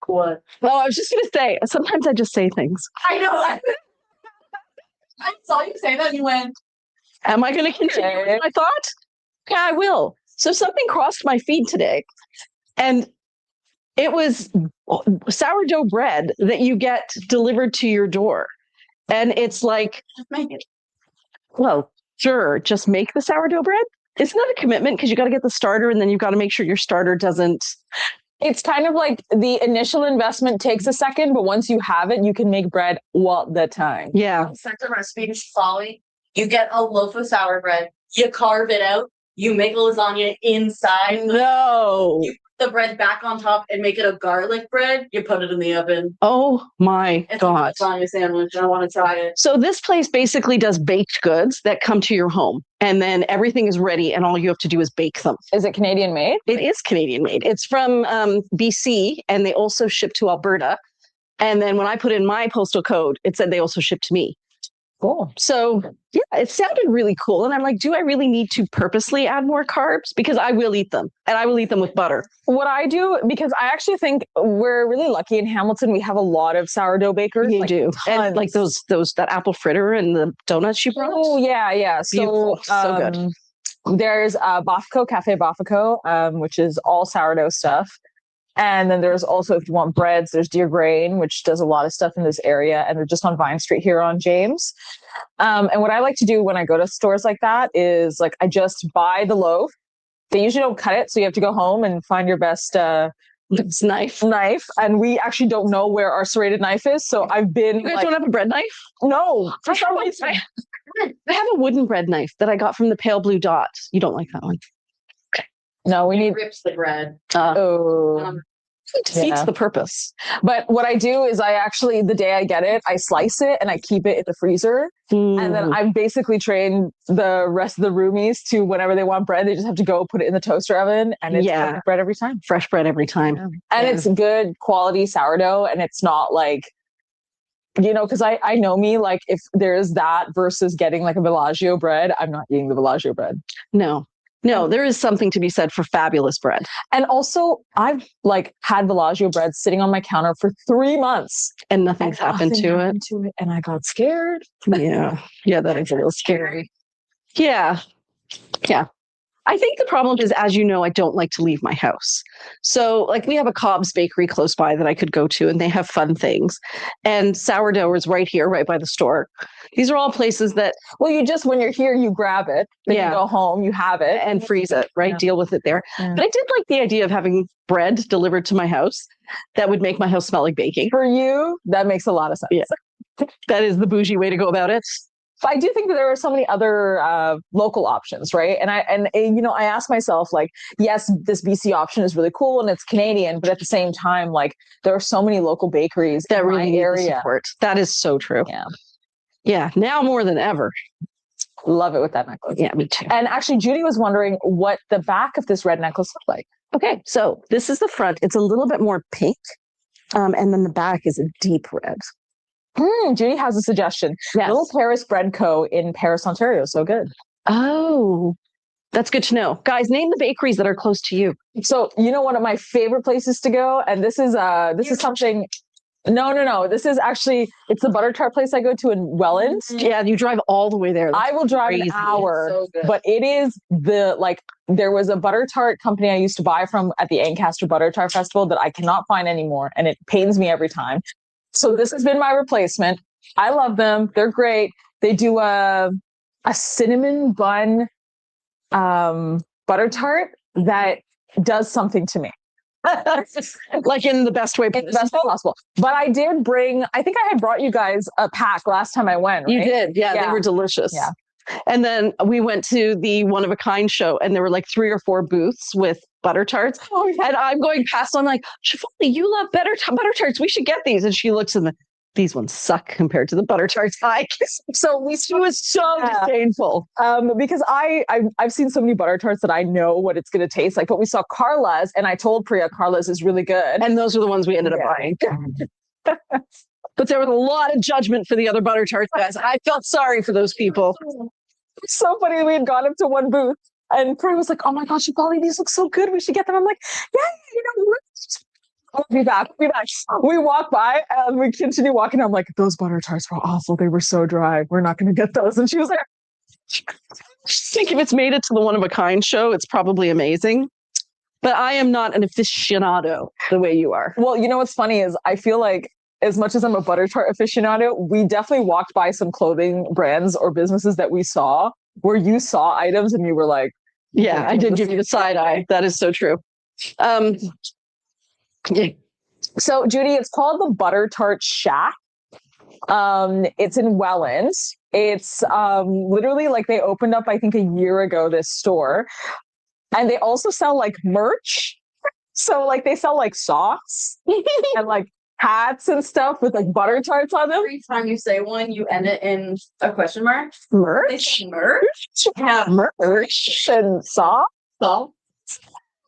What? Oh, I was just going to say, sometimes I just say things. I know. I saw you say that and you went, am I going to continue with my thought? Yeah, I will. So something crossed my feed today, and it was sourdough bread that you get delivered to your door. And it's like, just make it. Well, sure, just make the sourdough bread. Isn't that a commitment? Because you got to get the starter, and then you've got to make sure your starter doesn't. It's kind of like the initial investment takes a second, but once you have it, you can make bread all the time. Yeah. Second recipe to folly. You get a loaf of sour bread, you carve it out, you make a lasagna inside. No. You put the bread back on top and make it a garlic bread. You put it in the oven. Oh my God. It's a lasagna sandwich. I want to try it. So this place basically does baked goods that come to your home, and then everything is ready, and all you have to do is bake them. Is it Canadian made? It is Canadian made. It's from BC, and they also ship to Alberta. And then when I put in my postal code, it said they also ship to me. Cool. So yeah, it sounded really cool. And I'm like, do I really need to purposely add more carbs? Because I will eat them, and I will eat them with butter. What I do, because I actually think we're really lucky in Hamilton. We have a lot of sourdough bakers. You do. Tons. And like that apple fritter and the donuts you brought. Oh yeah. Beautiful. So good. There's Bafico, Cafe Bafico, which is all sourdough stuff. And then there's also, if you want breads, there's Dear Grain, which does a lot of stuff in this area. And they're just on Vine Street here on James. And what I like to do when I go to stores like that is like, I just buy the loaf. They usually don't cut it. So you have to go home and find your best knife. And we actually don't know where our serrated knife is. So I've been. You guys don't have a bread knife? No. For some reason. I have a wooden bread knife that I got from the Pale Blue Dot. You don't like that one? No, we need. Rips the bread. It defeats the purpose. But what I do is I actually, the day I get it, I slice it and I keep it in the freezer. And then I've basically trained the rest of the roomies to whenever they want bread, they just have to go put it in the toaster oven, and it's perfect bread every time. Fresh bread every time. Yeah. And it's good quality sourdough, and it's not like, because I know me, like if there's that versus getting like a Bellagio bread, I'm not eating the Bellagio bread. No, there is something to be said for fabulous bread. And also, I've like had Bellagio bread sitting on my counter for 3 months. And nothing's happened to it. And I got scared. Yeah, that is a little scary. Yeah. I think the problem is, as you know, I don't like to leave my house. So, like, we have a Cobb's bakery close by that I could go to, and they have fun things. And sourdough is right here, right by the store. These are all places that, Well, you just, when you're here, you grab it. Then Yeah. you go home, you have it. and freeze it, right? Yeah. Deal with it there. Yeah. But I did like the idea of having bread delivered to my house that would make my house smell like baking. For you, that makes a lot of sense. Yeah. That is the bougie way to go about it. But I do think that there are so many other local options, right? And I ask myself, like, yes, this BC option is really cool and it's Canadian, but at the same time, like, there are so many local bakeries That in really my need the area. support. That is so true. Yeah, Yeah, now more than ever. love it with that necklace. Yeah, me too. And actually, Judy was wondering what the back of this red necklace looked like. Okay, so this is the front. It's a little bit more pink, and then the back is a deep red. Judy has a suggestion. Yes. Little Paris Bread Co. in Paris, Ontario. So good. Oh, that's good to know. Guys, name the bakeries that are close to you. So, one of my favorite places to go, and this is something. No. This is actually, it's the butter tart place I go to in Welland. Yeah, you drive all the way there. That's I will drive crazy. an hour, So good. but it is there was a butter tart company I used to buy from at the Ancaster Butter Tart Festival that I cannot find anymore, and it pains me every time. So this has been my replacement. I love them. They're great. They do a cinnamon bun butter tart that does something to me. Like in the best way In the best way possible. But I did bring, I think I had brought you guys a pack last time I went, right? You did. Yeah, they Yeah. were delicious. Yeah. And then we went to the One of a Kind show, and there were like 3 or 4 booths with butter tarts. Oh, yeah. And I'm going past, I'm like, Shivani, you love butter tarts. We should get these. And she looks and these ones suck compared to the butter tarts I like. So she was so disdainful. Because I've seen so many butter tarts that I know what it's going to taste like. But we saw Carla's, and I told Priya Carla's is really good. And those are the ones we ended up buying. But there was a lot of judgment for the other butter tarts, guys. I felt sorry for those people. It's so funny. We had gone up to one booth, and Priya was like, "Oh my gosh, Shivani, these look so good. We should get them." I'm like, "Yeah, I'll be back. We walk by and we continue walking. I'm like, those butter tarts were awful. They were so dry. We're not going to get those." And she was like, I think if it's made it to the One of a Kind show, it's probably amazing. But I am not an aficionado the way you are. well, what's funny is I feel like as much as I'm a butter tart aficionado, we definitely walked by some clothing brands or businesses that we saw where you saw items and you were like, Yeah, I did give you the side eye. That is so true. Yeah. So, Judy, it's called the Butter Tart Shack. It's in Welland. It's literally like they opened up, I think, a year ago, this store. And they also sell like merch. So like they sell like socks and like hats and stuff with like butter tarts on them. Every time you say one, you end it in a question mark. They Merch? say merch. Yeah, merch and socks. So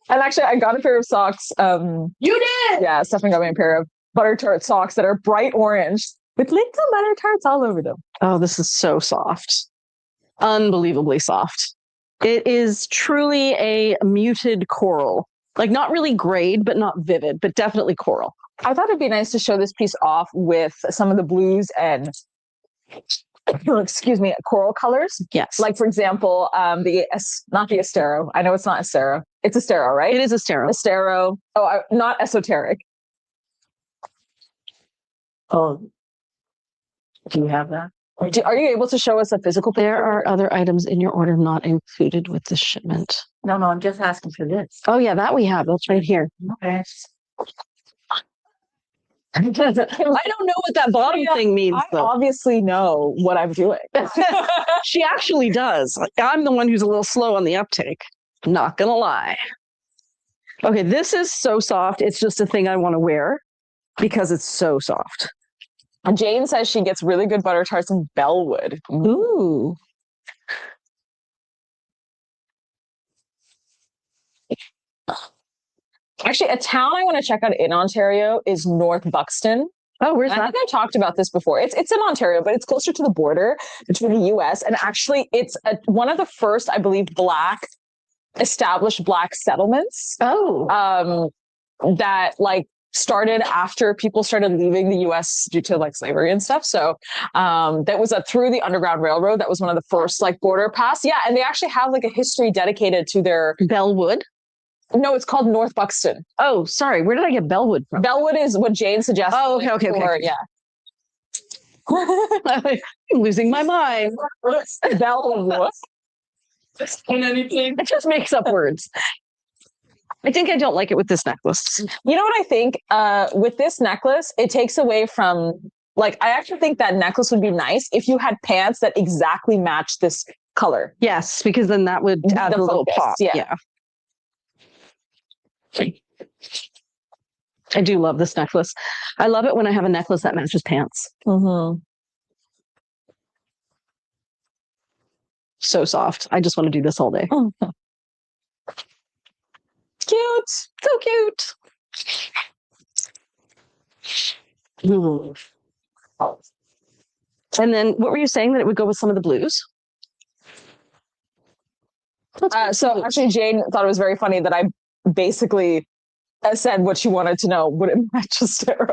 And actually, I got a pair of socks. you did. Yeah, Stefan got me a pair of butter tart socks that are bright orange with little butter tarts all over them. Oh, this is so soft. Unbelievably soft. It is truly a muted coral. Like not really grayed, but not vivid, but definitely coral. I thought it'd be nice to show this piece off with some of the blues and excuse me, coral colors. Yes. Like for example, not the Estero. I know it's not Estero. It's Estero, right? It is a sterile. Estero. Oh, not esoteric. Oh, do you have that? Are you able to show us a physical picture? There are other items in your order not included with the shipment. No, I'm just asking for this. Oh yeah, that we have. That's right here. Okay. I don't know what that bottom thing means I though. obviously know what I'm doing. She actually does. I'm the one who's a little slow on the uptake. I'm not gonna lie. Okay, this is so soft. It's just a thing I want to wear because it's so soft. And Jane says she gets really good butter tarts in Bellwood. Ooh. Actually, a town I want to check out in Ontario is North Buxton. Oh, where's And I that? think I talked about this before. It's in Ontario, but it's closer to the border between the US. And actually, it's one of the first, I believe, established Black settlements Oh. that like started after people started leaving the US due to like slavery and stuff. So that was through the Underground Railroad. That was one of the first like border pass. Yeah. And they actually have like a history dedicated to their Bellwood? No, it's called North Buxton. Oh, sorry. Where did I get Bellwood from? Bellwood is what Jane suggested. Oh, okay. Yeah. I'm losing my mind. Bellwood. And anything. It just makes up words. I think I don't like it with this necklace. You know what I think? With this necklace, it takes away from, like, I actually think that necklace would be nice if you had pants that exactly match this color. Yes, because then that would add The a little focus, pop. yeah. I do love this necklace. I love it when I have a necklace that matches pants. Mm-hmm. So soft. I just want to do this all day. Cute. So cute. Mm. And then what were you saying, that it would go with some of the blues? So actually, Jane thought it was very funny that I basically said what she wanted to know. Would it match a Stero?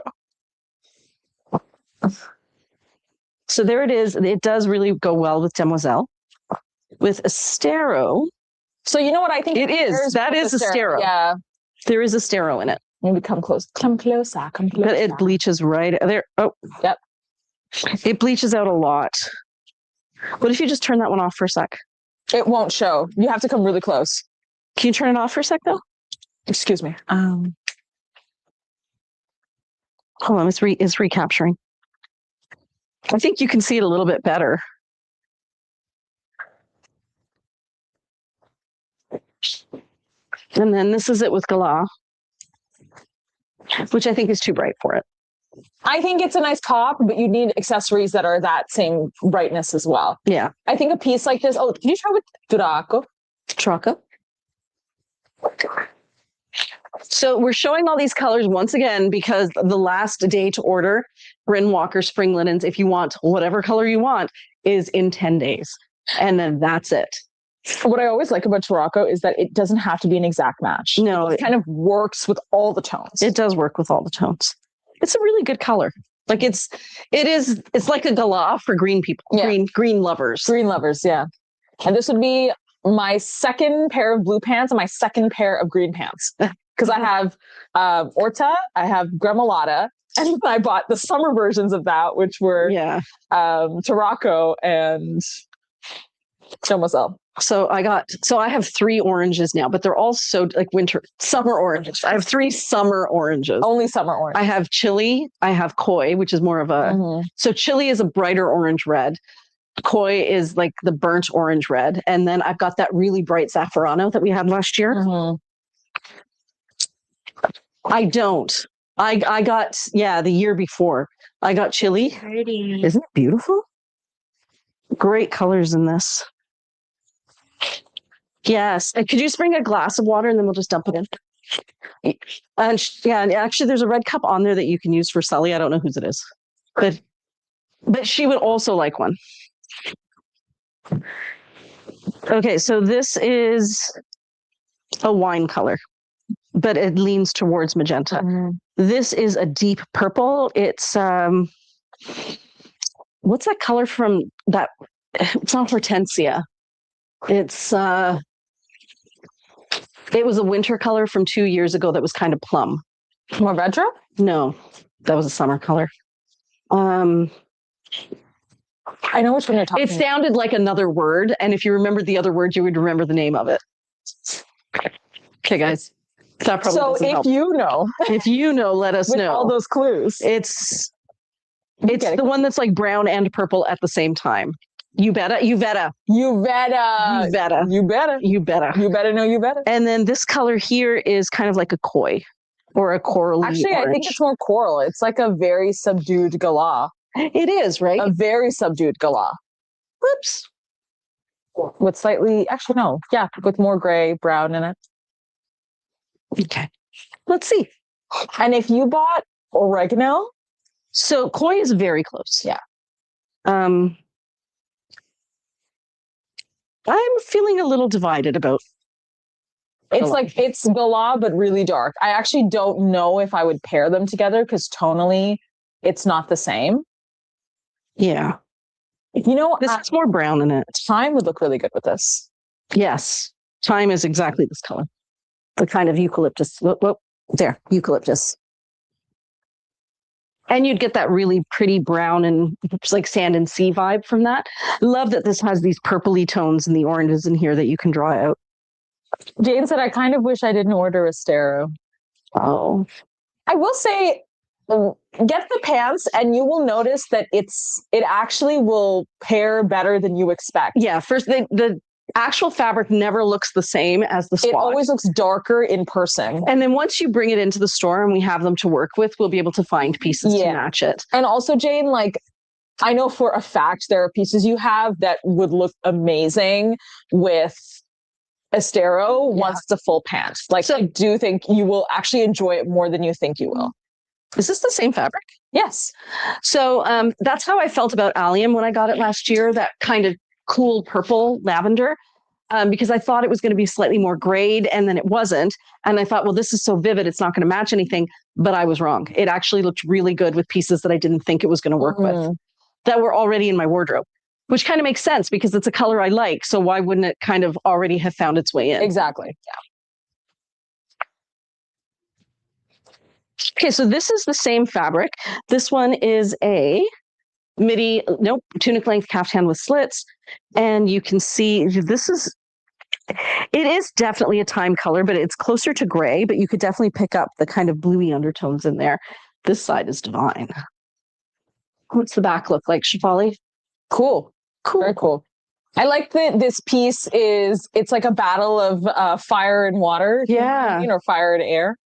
So there it is. It does really go well with Demoiselle. With a Stero. So you know what I think It is. That is a Stero. Yeah. There is a Stero in it. Maybe come close. Come closer. Come closer. But it bleaches right there. Oh. Yep. It bleaches out a lot. What if you just turn that one off for a sec? It won't show. You have to come really close. Can you turn it off for a sec, though? Excuse me. Hold on, it's recapturing. I think you can see it a little bit better. And then this is it with Gala, which I think is too bright for it. I think it's a nice pop, but you need accessories that are that same brightness as well. Yeah. I think a piece like this. Oh, can you try with Draco? Traca. So we're showing all these colors once again because the last day to order Bryn Walker spring linens, if you want whatever color you want, is in 10 days. And then that's it. What I always like about Draco is that it doesn't have to be an exact match. No, It kind of works with all the tones. it does work with all the tones. It's a really good color. Like it's like a Gala for green people, Yeah. green lovers. Green lovers, yeah. And this would be my second pair of blue pants and my second pair of green pants. Because I have Orta, I have Gremolata, and I bought the summer versions of that, which were Yeah. Tarocco and Demoiselle. So I have 3 oranges now, but they're all so like summer oranges. I have 3 summer oranges. Only summer orange. I have chili, I have koi, which is more of a, Mhm. so chili is a brighter orange red. Koi is like the burnt orange red. And then I've got that really bright Zaffarano that we had last year. Mhm. I don't. I got, the year before. I got chili. Pretty. Isn't it beautiful? Great colors in this. Yes. And could you just bring a glass of water and then we'll just dump it in? And actually there's a red cup on there that you can use for Sully. I don't know whose it is. But she would also like one. Okay, so this is a wine color, but it leans towards magenta. Mhm. This is a deep purple. It's what's that color from that? It's not Hortensia. It's it was a winter color from 2 years ago that was kind of plum. More retro? No, that was a summer color. I know which one you're talking It sounded like another word, and if you remembered the other word, you would remember the name of it. Okay, guys. That probably So doesn't if help. you know, If you know, let us with know. all those clues, It's get it. the one that's like brown and purple at the same time. You better. you better, You better. you better, You better. you better know you better. And then this color here is kind of like a koi or a coral. Actually, I think it's more coral. It's like a very subdued gala. it is, right? A very subdued gala. Whoops. With slightly, actually, no. Yeah, with more gray, brown in it. Okay. Let's see. And if you bought oregano, So koi is very close. Yeah. I'm feeling a little divided about It's like, it's Gala, but really dark. I actually don't know if I would pair them together because tonally it's not the same. Yeah. You know, This has more brown in it. Time would look really good with this. Yes. Time is exactly this color. The kind of eucalyptus. Whoop, there, eucalyptus. And you'd get that really pretty brown and like sand and sea vibe from that. Love that this has these purpley tones and the oranges in here that you can draw out. Jane said, I kind of wish I didn't order a Stero. Oh. I will say, get the pants and you will notice that it actually will pair better than you expect. Yeah, first the actual fabric never looks the same as the swatch. It always looks darker in person. And then once you bring it into the store and we have them to work with, we'll be able to find pieces to match it. And also, Jane, like, I know for a fact there are pieces you have that would look amazing with Estero once it's a full pant. Like, so I do think you will actually enjoy it more than you think you will. Is this the same fabric? Yes. So that's how I felt about Allium when I got it last year, that kind of cool purple lavender, because I thought it was going to be slightly more grayed and then it wasn't. And I thought, well, this is so vivid, it's not going to match anything. But I was wrong. It actually looked really good with pieces that I didn't think it was going to work with that were already in my wardrobe, which kind of makes sense because it's a color I like. So why wouldn't it kind of already have found its way in? Exactly. Yeah. Okay, so this is the same fabric. This one is a tunic length caftan with slits. And you can see it is definitely a time color, but it's closer to gray, but you could definitely pick up the kind of bluey undertones in there. This side is divine. What's the back look like, Shefali? Cool. Very cool. I like that this piece it's like a battle of fire and water. Yeah. Or fire and air.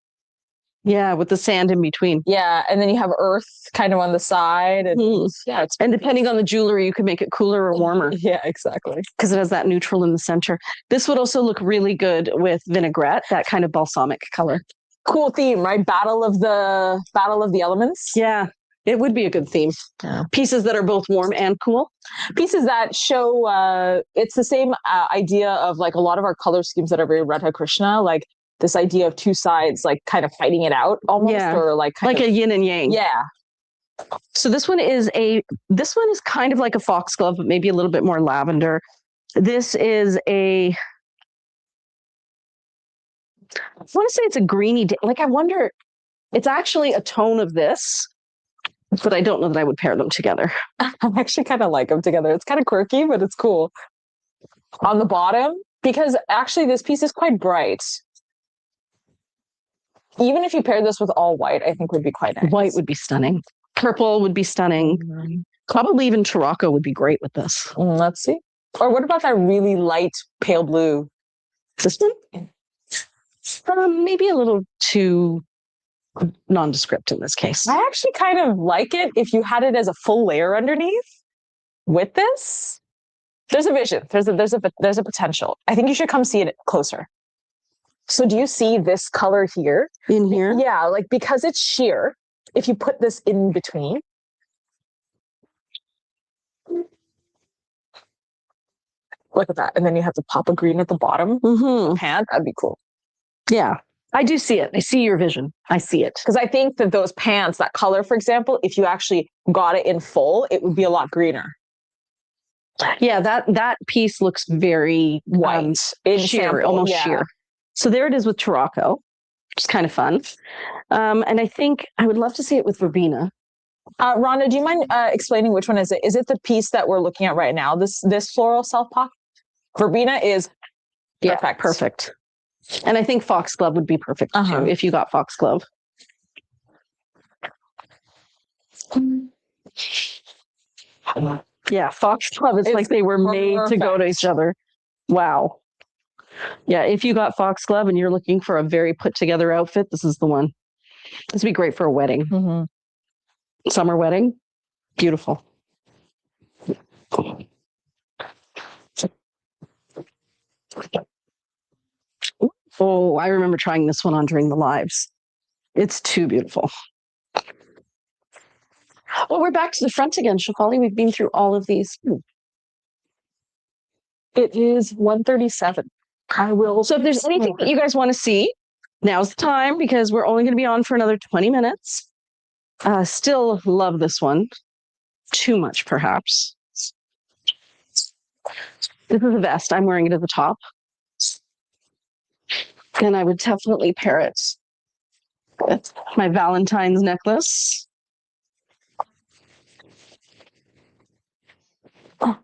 Yeah, with the sand in between. Yeah, and then you have earth kind of on the side. And and depending on the jewelry, you can make it cooler or warmer. Yeah, exactly. Because it has that neutral in the center. This would also look really good with vinaigrette, that kind of balsamic color. Cool theme, right? Battle of the elements. Yeah, it would be a good theme. Yeah. Pieces that are both warm and cool. Pieces that show, it's the same idea of like a lot of our color schemes that are very Radha Krishna, like this idea of two sides, like kind of fighting it out almost, or like kind of a yin and yang. Yeah. So this one is kind of like a foxglove, but maybe a little bit more lavender. This is I want to say it's a greeny, like I wonder, it's actually a tone of this, but I don't know that I would pair them together. I actually kind of like them together. It's kind of quirky, but it's cool. On the bottom, because actually this piece is quite bright. Even if you pair this with all white, I think would be quite nice. White would be stunning. Purple would be stunning. Mm-hmm. Probably even Tarocco would be great with this. Let's see. Or what about that really light pale blue? This one? Maybe a little too nondescript in this case. I actually kind of like it if you had it as a full layer underneath with this. There's a vision. There's a potential. I think you should come see it closer. So do you see this color here? In here? Yeah, like because it's sheer, if you put this in between. Look at that. And then you have the pop of green at the bottom. Pant, that'd be cool. Yeah, I do see it. I see your vision. I see it. Because I think that those pants, that color, for example, if you actually got it in full, it would be a lot greener. Yeah, that piece looks very white, sheer, almost sheer. So there it is with Tarocco, which is kind of fun. And I think I would love to see it with Verbena. Rhonda, do you mind explaining which one is it? Is it the piece that we're looking at right now? This floral self-pocket? Verbena is perfect. Yeah, perfect. And I think foxglove would be perfect too, if you got foxglove. Yeah, foxglove is like they were made to go to each other. Wow. Yeah, if you got foxglove and you're looking for a very put together outfit, this is the one. This would be great for a wedding. Summer wedding. Beautiful. Oh, I remember trying this one on during the lives. It's too beautiful. Well, we're back to the front again, Shefali. We've been through all of these. It is 137. I will. So if there's anything that you guys want to see, now's the time because we're only going to be on for another 20 minutes. Still love this one. Too much, perhaps. This is a vest. I'm wearing it at the top. And I would definitely pair it with my Valentine's necklace. Oh.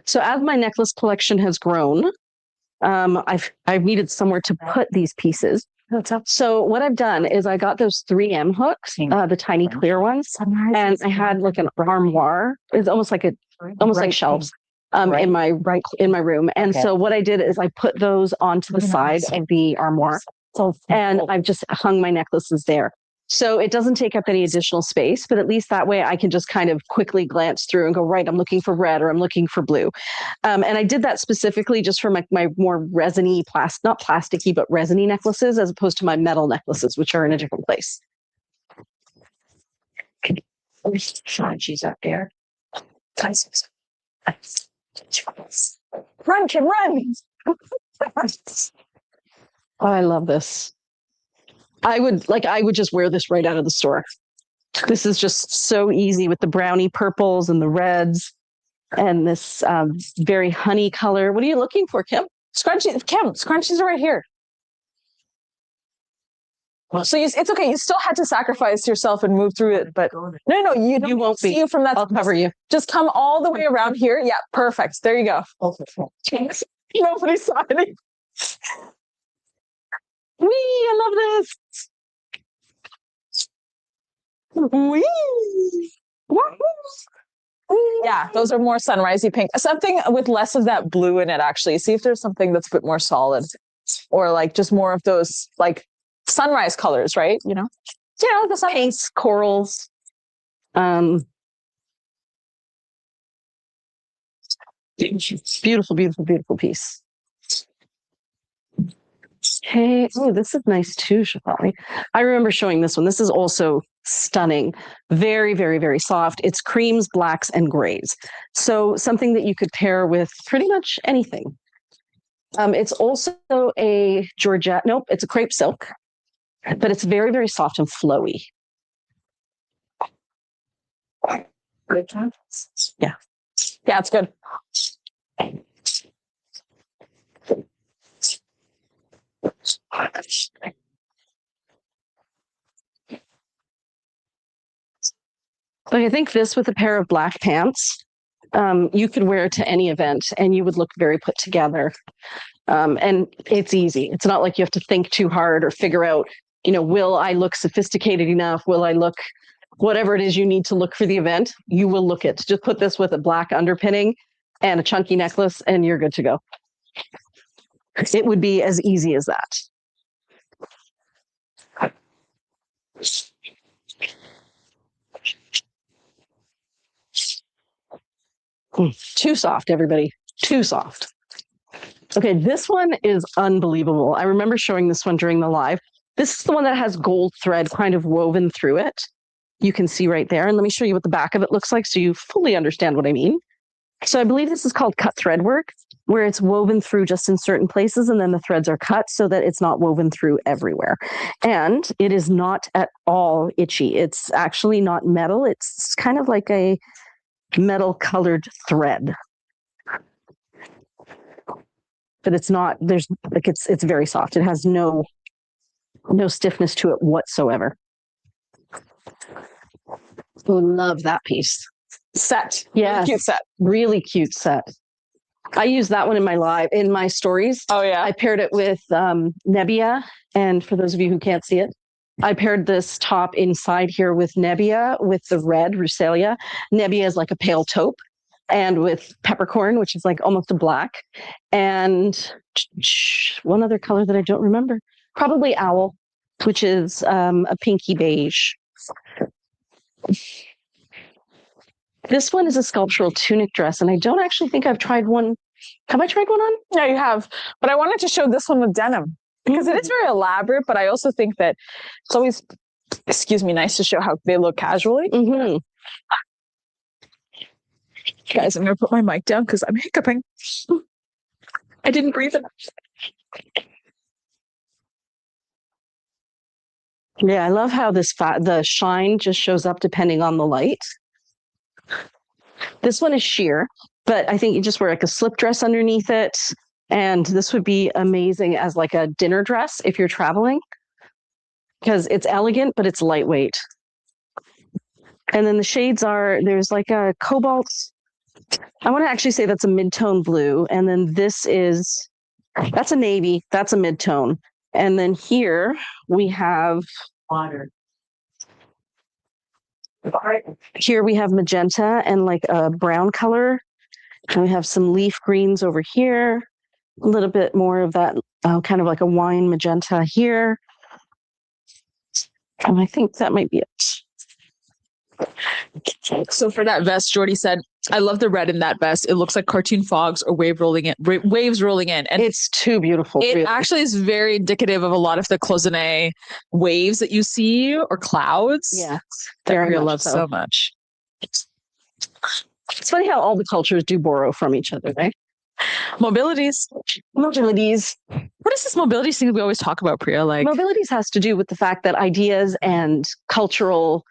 So as my necklace collection has grown, I've needed somewhere to put these pieces. So what I've done is I got those 3M hooks, the tiny clear ones, and I had like an armoire. It's almost like shelves in my room. And so what I did is I put those onto the side of the armoire, and I've just hung my necklaces there. So it doesn't take up any additional space, but at least that way I can just kind of quickly glance through and go, right, I'm looking for red or I'm looking for blue. And I did that specifically just for my more resiny, not plasticky, but resiny necklaces, as opposed to my metal necklaces, which are in a different place. She's up there. Run, Kim, run! Oh, I love this. I would just wear this right out of the store. This is just so easy with the brownie purples and the reds and this very honey color. What are you looking for, Kim? Scrunchies are right here. So it's okay. You still had to sacrifice yourself and move through it, but no, you won't see you from that. I'll cover you. Just come all the way around here. Yeah, perfect. There you go. Nobody saw any. Wee, I love this. Wee. Yeah, those are more sunrisey pink. Something with less of that blue in it, actually. See if there's something that's a bit more solid, or like just more of those like sunrise colors, right? You know, the sun pinks, corals. Beautiful, beautiful, beautiful piece. Okay. Oh, this is nice too, Shafali. I remember showing this one. This is also stunning. Very, very, very soft. It's creams, blacks, and grays. So something that you could pair with pretty much anything. It's also a Georgette. Nope, it's a crepe silk, but it's very, very soft and flowy. Good time. Yeah, it's good. But I think this with a pair of black pants, you could wear to any event and you would look very put together. And it's easy. It's not like you have to think too hard or figure out, will I look sophisticated enough? Will I look whatever it is you need to look for the event? You will look it. Just put this with a black underpinning and a chunky necklace and you're good to go. It would be as easy as that. Too soft, everybody. Too soft. Okay, this one is unbelievable. I remember showing this one during the live. This is the one that has gold thread kind of woven through it. You can see right there. And let me show you what the back of it looks like so you fully understand what I mean. So I believe this is called cut thread work, where it's woven through just in certain places and then the threads are cut so that it's not woven through everywhere. And it is not at all itchy. It's actually not metal. It's kind of like a metal colored thread. But it's not, it's very soft. It has no stiffness to it whatsoever. Love that piece. Set. Yeah. Really cute set. Really cute set. I use that one in my stories. Oh yeah. I paired it with Nebbia. And for those of you who can't see it, I paired this top inside here with Nebbia with the red Rusalia. Nebbia is like a pale taupe, and with peppercorn, which is like almost a black, and one other color that I don't remember, probably owl, which is a pinky beige. This one is a sculptural tunic dress, and I don't actually think I've tried one. Have I tried one on? Yeah, you have. But I wanted to show this one with denim. because it is very elaborate, but I also think that it's always, excuse me, nice to show how they look casually. Mm-hmm. Guys, I'm going to put my mic down because I'm hiccuping. I didn't breathe enough. Yeah, I love how the shine just shows up depending on the light. This one is sheer, but I think you just wear like a slip dress underneath it. And this would be amazing as like a dinner dress if you're traveling, because it's elegant, but it's lightweight. And then the shades there's like a cobalt. I want to actually say that's a mid-tone blue. And then that's a navy, that's a mid-tone. And then here we have Water. Here we have magenta and like a brown color. And we have some leaf greens over here. A little bit more of that kind of like a wine magenta here. And I think that might be it. So for that vest, Jordy said, I love the red in that vest. It looks like cartoon fogs or waves rolling in. And It's too beautiful. it really. actually is very indicative of a lot of the cloisonne waves that you see or clouds. Yeah, that very Priya much loves so much. It's funny how all the cultures do borrow from each other, right? Mobilities. What is this mobilities thing that we always talk about, Priya? Like Mobilities has to do with the fact that ideas and cultural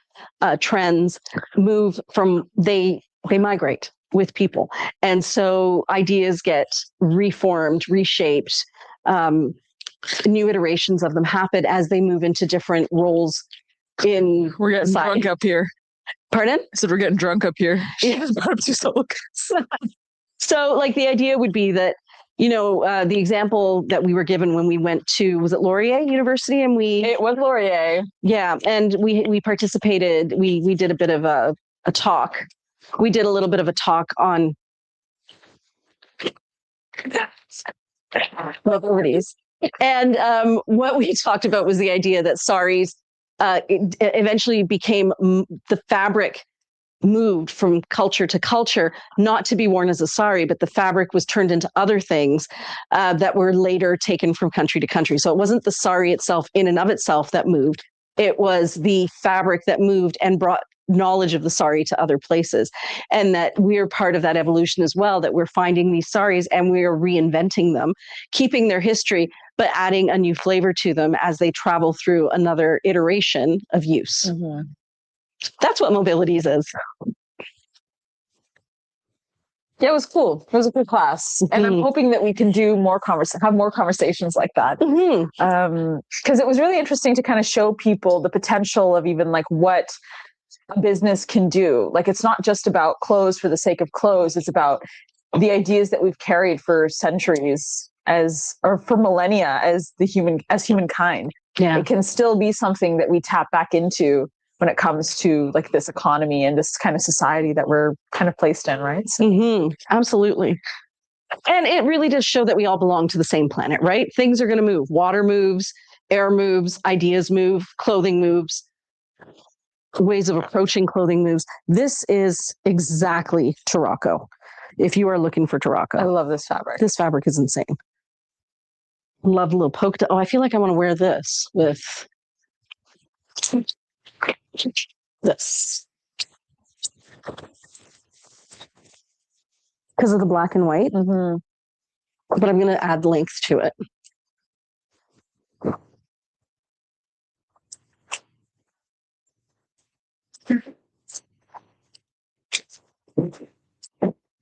trends move from they migrate with people, and so ideas get reformed, reshaped. New iterations of them happen as they move into different roles in we're getting society. drunk up here. Pardon? I said we're getting drunk up here. So like the idea would be that, the example that we were given when we went to, was it Laurier University? And It was Laurier. yeah, and we participated, we did a bit of a talk. We did a little bit of a talk on mobilities. And what we talked about was the idea that saris eventually became the fabric moved from culture to culture, not to be worn as a sari, but the fabric was turned into other things that were later taken from country to country. So it wasn't the sari itself in and of itself that moved. It was the fabric that moved and brought knowledge of the sari to other places. And that we're part of that evolution as well, that we're finding these saris and we're reinventing them, keeping their history, but adding a new flavor to them as they travel through another iteration of use. Mm-hmm. That's what mobilities is. Yeah, it was cool. It was a good class. And I'm hoping that we can do have more conversations like that. Because it was really interesting to kind of show people the potential of even like what a business can do. Like, it's not just about clothes for the sake of clothes. It's about the ideas that we've carried for centuries or for millennia as humankind. Yeah. It can still be something that we tap back into when it comes to like this economy and this kind of society that we're kind of placed in, right? So. Absolutely. And it really does show that we all belong to the same planet, right? Things are going to move. Water moves, air moves, ideas move, clothing moves, ways of approaching clothing moves. This is exactly Tarocco, if you are looking for Tarocco. I love this fabric. This fabric is insane. Love a little polka dot. Oh, I feel like I want to wear this with this. Because of the black and white. Mm-hmm. But I'm going to add length to it.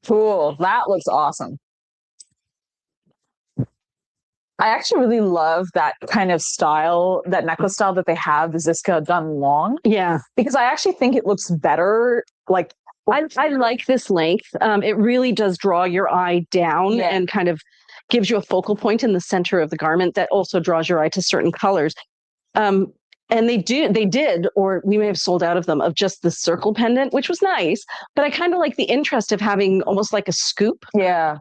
Cool. That looks awesome. I actually really love that kind of style, that necklace style that they have, the Ziska done long. Yeah. Because I actually think it looks better. Like, I like this length. It really does draw your eye down and kind of gives you a focal point in the center of the garment that also draws your eye to certain colors. And they did, or we may have sold out of them, of just the circle pendant, which was nice. But I kind of like the interest of having almost like a scoop. Yeah.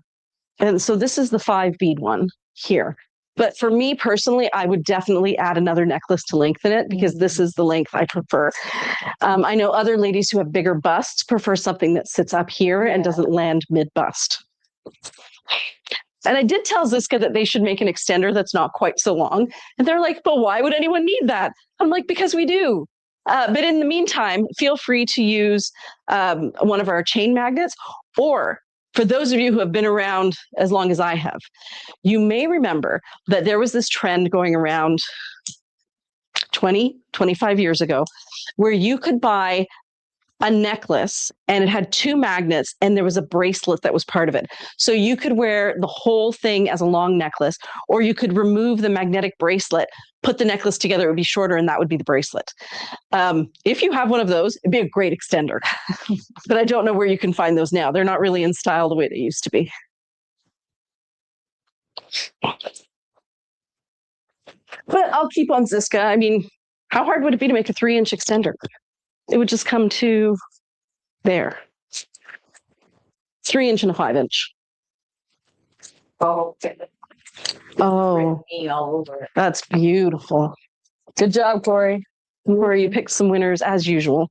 And so this is the 5 bead one here. But for me personally, I would definitely add another necklace to lengthen it, because this is the length I prefer. I know other ladies who have bigger busts prefer something that sits up here and doesn't land mid bust. And I did tell Ziska that they should make an extender that's not quite so long. And they're like, but why would anyone need that? I'm like, because we do. But in the meantime, feel free to use one of our chain magnets, or for those of you who have been around as long as I have, you may remember that there was this trend going around 20, 25 years ago, where you could buy a necklace and it had two magnets and there was a bracelet that was part of it. So you could wear the whole thing as a long necklace, or you could remove the magnetic bracelet, put the necklace together, it would be shorter, and that would be the bracelet. If you have one of those, it'd be a great extender. But I don't know where you can find those now. They're not really in style the way they used to be. But I'll keep on Ziska. I mean, how hard would it be to make a 3-inch extender? It would just come to there. 3-inch and a 5-inch. Oh, Oh, all over it. that's beautiful. Good job, Corey. Where you picked some winners as usual.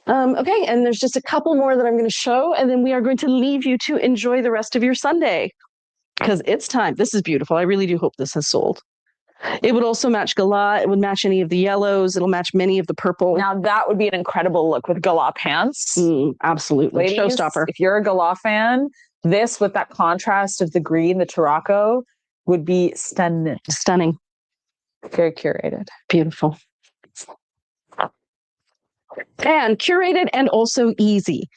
Okay, and there's just a couple more that I'm going to show, and then we are going to leave you to enjoy the rest of your Sunday because it's time. This is beautiful. I really do hope this has sold. It would also match gala. It would match any of the yellows. It'll match many of the purple. Now that would be an incredible look with gala pants. Absolutely. Ladies, Showstopper. if you're a gala fan, this with that contrast of the green, the Tarocco, would be stunning. Stunning. Very curated. Beautiful. And curated and also easy,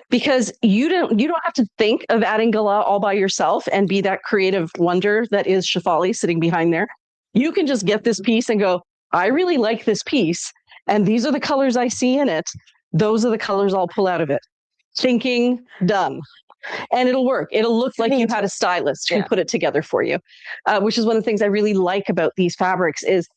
because you don't have to think of adding gala all by yourself and be that creative wonder that is Shefali sitting behind there. You can just get this piece and go, I really like this piece, and these are the colors I see in it. Those are the colors I'll pull out of it. Thinking, done. And it'll work. It'll look like you had a stylist who put it together for you, which is one of the things I really like about these fabrics is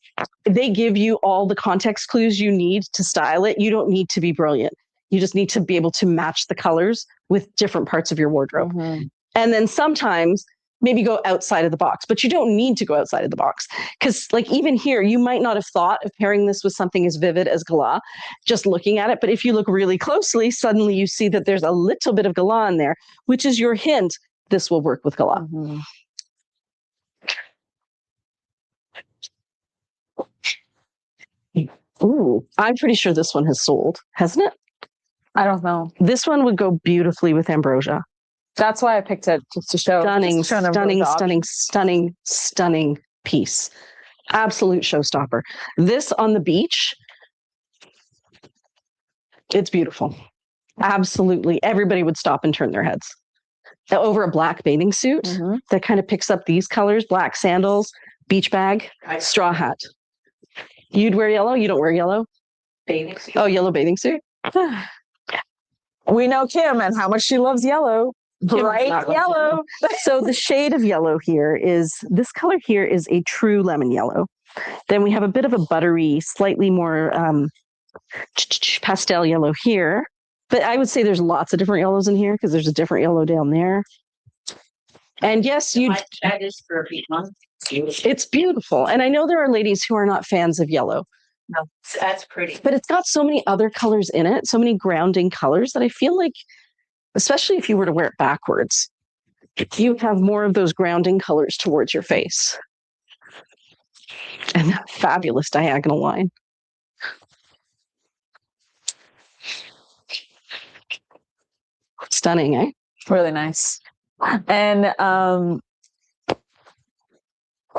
they give you all the context clues you need to style it. You don't need to be brilliant. You just need to be able to match the colors with different parts of your wardrobe. Mm-hmm. And then sometimes maybe go outside of the box, but you don't need to go outside of the box. Because like even here, you might not have thought of pairing this with something as vivid as gala, just looking at it. But if you look really closely, suddenly you see that there's a little bit of gala in there, which is your hint, this will work with gala. Mm-hmm. Ooh, I'm pretty sure this one has sold, hasn't it? I don't know. This one would go beautifully with ambrosia. That's why I picked it, just to show. Stunning, stunning, stunning piece. Absolute showstopper. This on the beach, it's beautiful. Absolutely. Everybody would stop and turn their heads. Over a black bathing suit that kind of picks up these colors, black sandals, beach bag, straw hat. You'd wear yellow? You don't wear yellow? Bathing suit. Oh, yellow bathing suit? We know Kim and how much she loves yellow. Bright yellow. So the shade of yellow here is, this color here is a true lemon yellow. Then we have a bit of a buttery, slightly more pastel yellow here. But I would say there's lots of different yellows in here because there's a different yellow down there. And yes, That is for a beach one. it's beautiful. And I know there are ladies who are not fans of yellow. No, that's pretty. But it's got so many other colors in it, so many grounding colors that I feel like, especially if you were to wear it backwards, you have more of those grounding colors towards your face. And that fabulous diagonal line. Stunning, eh? Really nice. And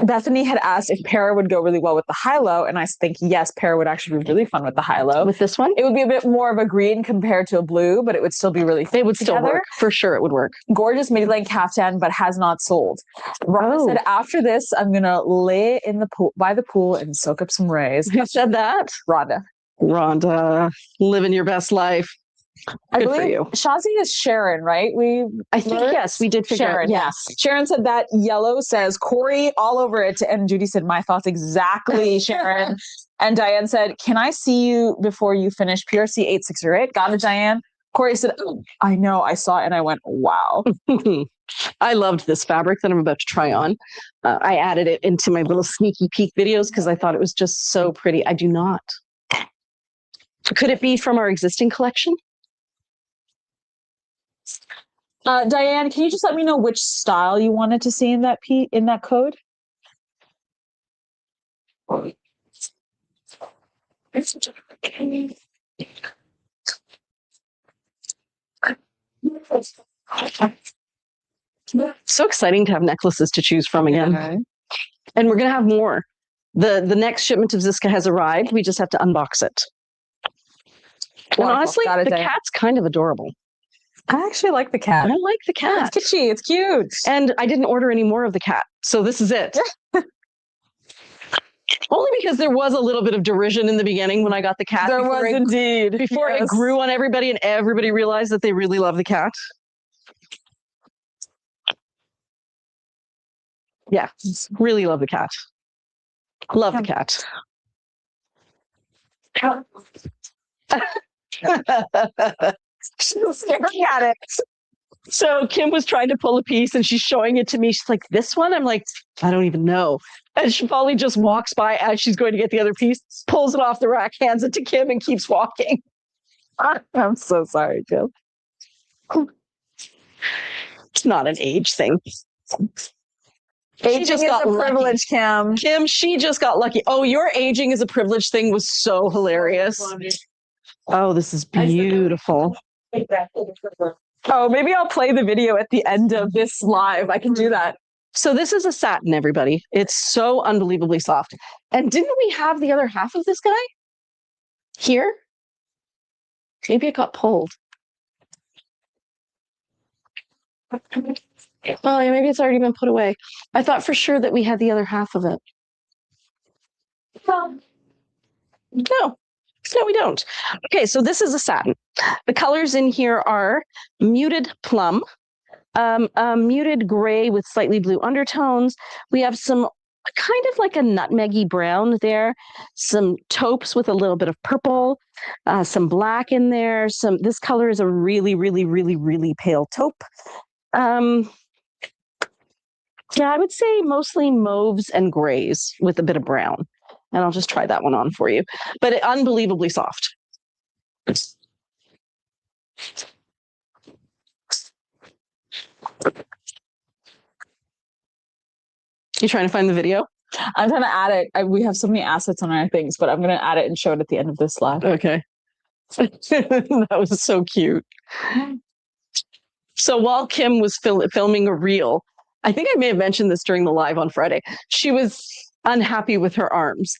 Bethany had asked if Para would go really well with the high-low, and I think yes, Para would actually be really fun with the high-low. With this one? It would be a bit more of a green compared to a blue, but it would still be really fun. It would still work. For sure it would work. Gorgeous midi-length caftan, but has not sold. Rhonda said, after this, I'm going to lay in the pool, by the pool and soak up some rays. Who said that? Rhonda, living your best life. I Good for believe you. Shazi is Sharon, right? I think, yes, we did figure Sharon. out. Yes. Sharon said that yellow says Corey all over it. And Judy said, my thoughts exactly, Sharon. And Diane said, can I see you before you finish PRC 8608? Got it, Diane. Corey said, oh, I know, I saw it and I went, wow. I loved this fabric that I'm about to try on. I added it into my little sneaky peek videos because I thought it was just so pretty. I do not. Could it be from our existing collection? Diane, can you just let me know which style you wanted to see in that code? So exciting to have necklaces to choose from again. Okay. And we're going to have more. The next shipment of Ziska has arrived. We just have to unbox it. And honestly, the cat's kind of adorable. I actually like the cat. I like the cat. It's kitschy. It's cute. And I didn't order any more of the cat. So this is it. Only because there was a little bit of derision in the beginning when I got the cat. There was indeed. Before it grew on everybody and everybody realized that they really love the cat. Yeah, really love the cat. Love the cat. She's staring at it. So Kim was trying to pull a piece and she's showing it to me. She's like, this one? I'm like, I don't even know. And Shefali just walks by as she's going to get the other piece, pulls it off the rack, hands it to Kim and keeps walking. I'm so sorry, Kim. It's not an age thing. Aging is a privilege, Kim. Kim, she just got lucky. Oh, your aging is a privilege thing was so hilarious. Oh, this is beautiful. Oh, maybe I'll play the video at the end of this live. I can do that. So this is a satin, everybody. It's so unbelievably soft. And didn't we have the other half of this guy here? Maybe it got pulled. Oh, yeah, maybe it's already been put away. I thought for sure that we had the other half of it. No, we don't. Okay, so this is a satin. The colors in here are muted plum, muted gray with slightly blue undertones. We have some kind of like a nutmeggy brown there, some taupes with a little bit of purple, some black in there. This color is a really, really, really, really pale taupe. Yeah, I would say mostly mauves and grays with a bit of brown. And I'll just try that one on for you. But unbelievably soft. You trying to find the video? I'm trying to add it. We have so many assets on our things, but I'm going to add it and show it at the end of this live. Okay. That was so cute. So while Kim was filming a reel, I think I may have mentioned this during the live on Friday, she was unhappy with her arms.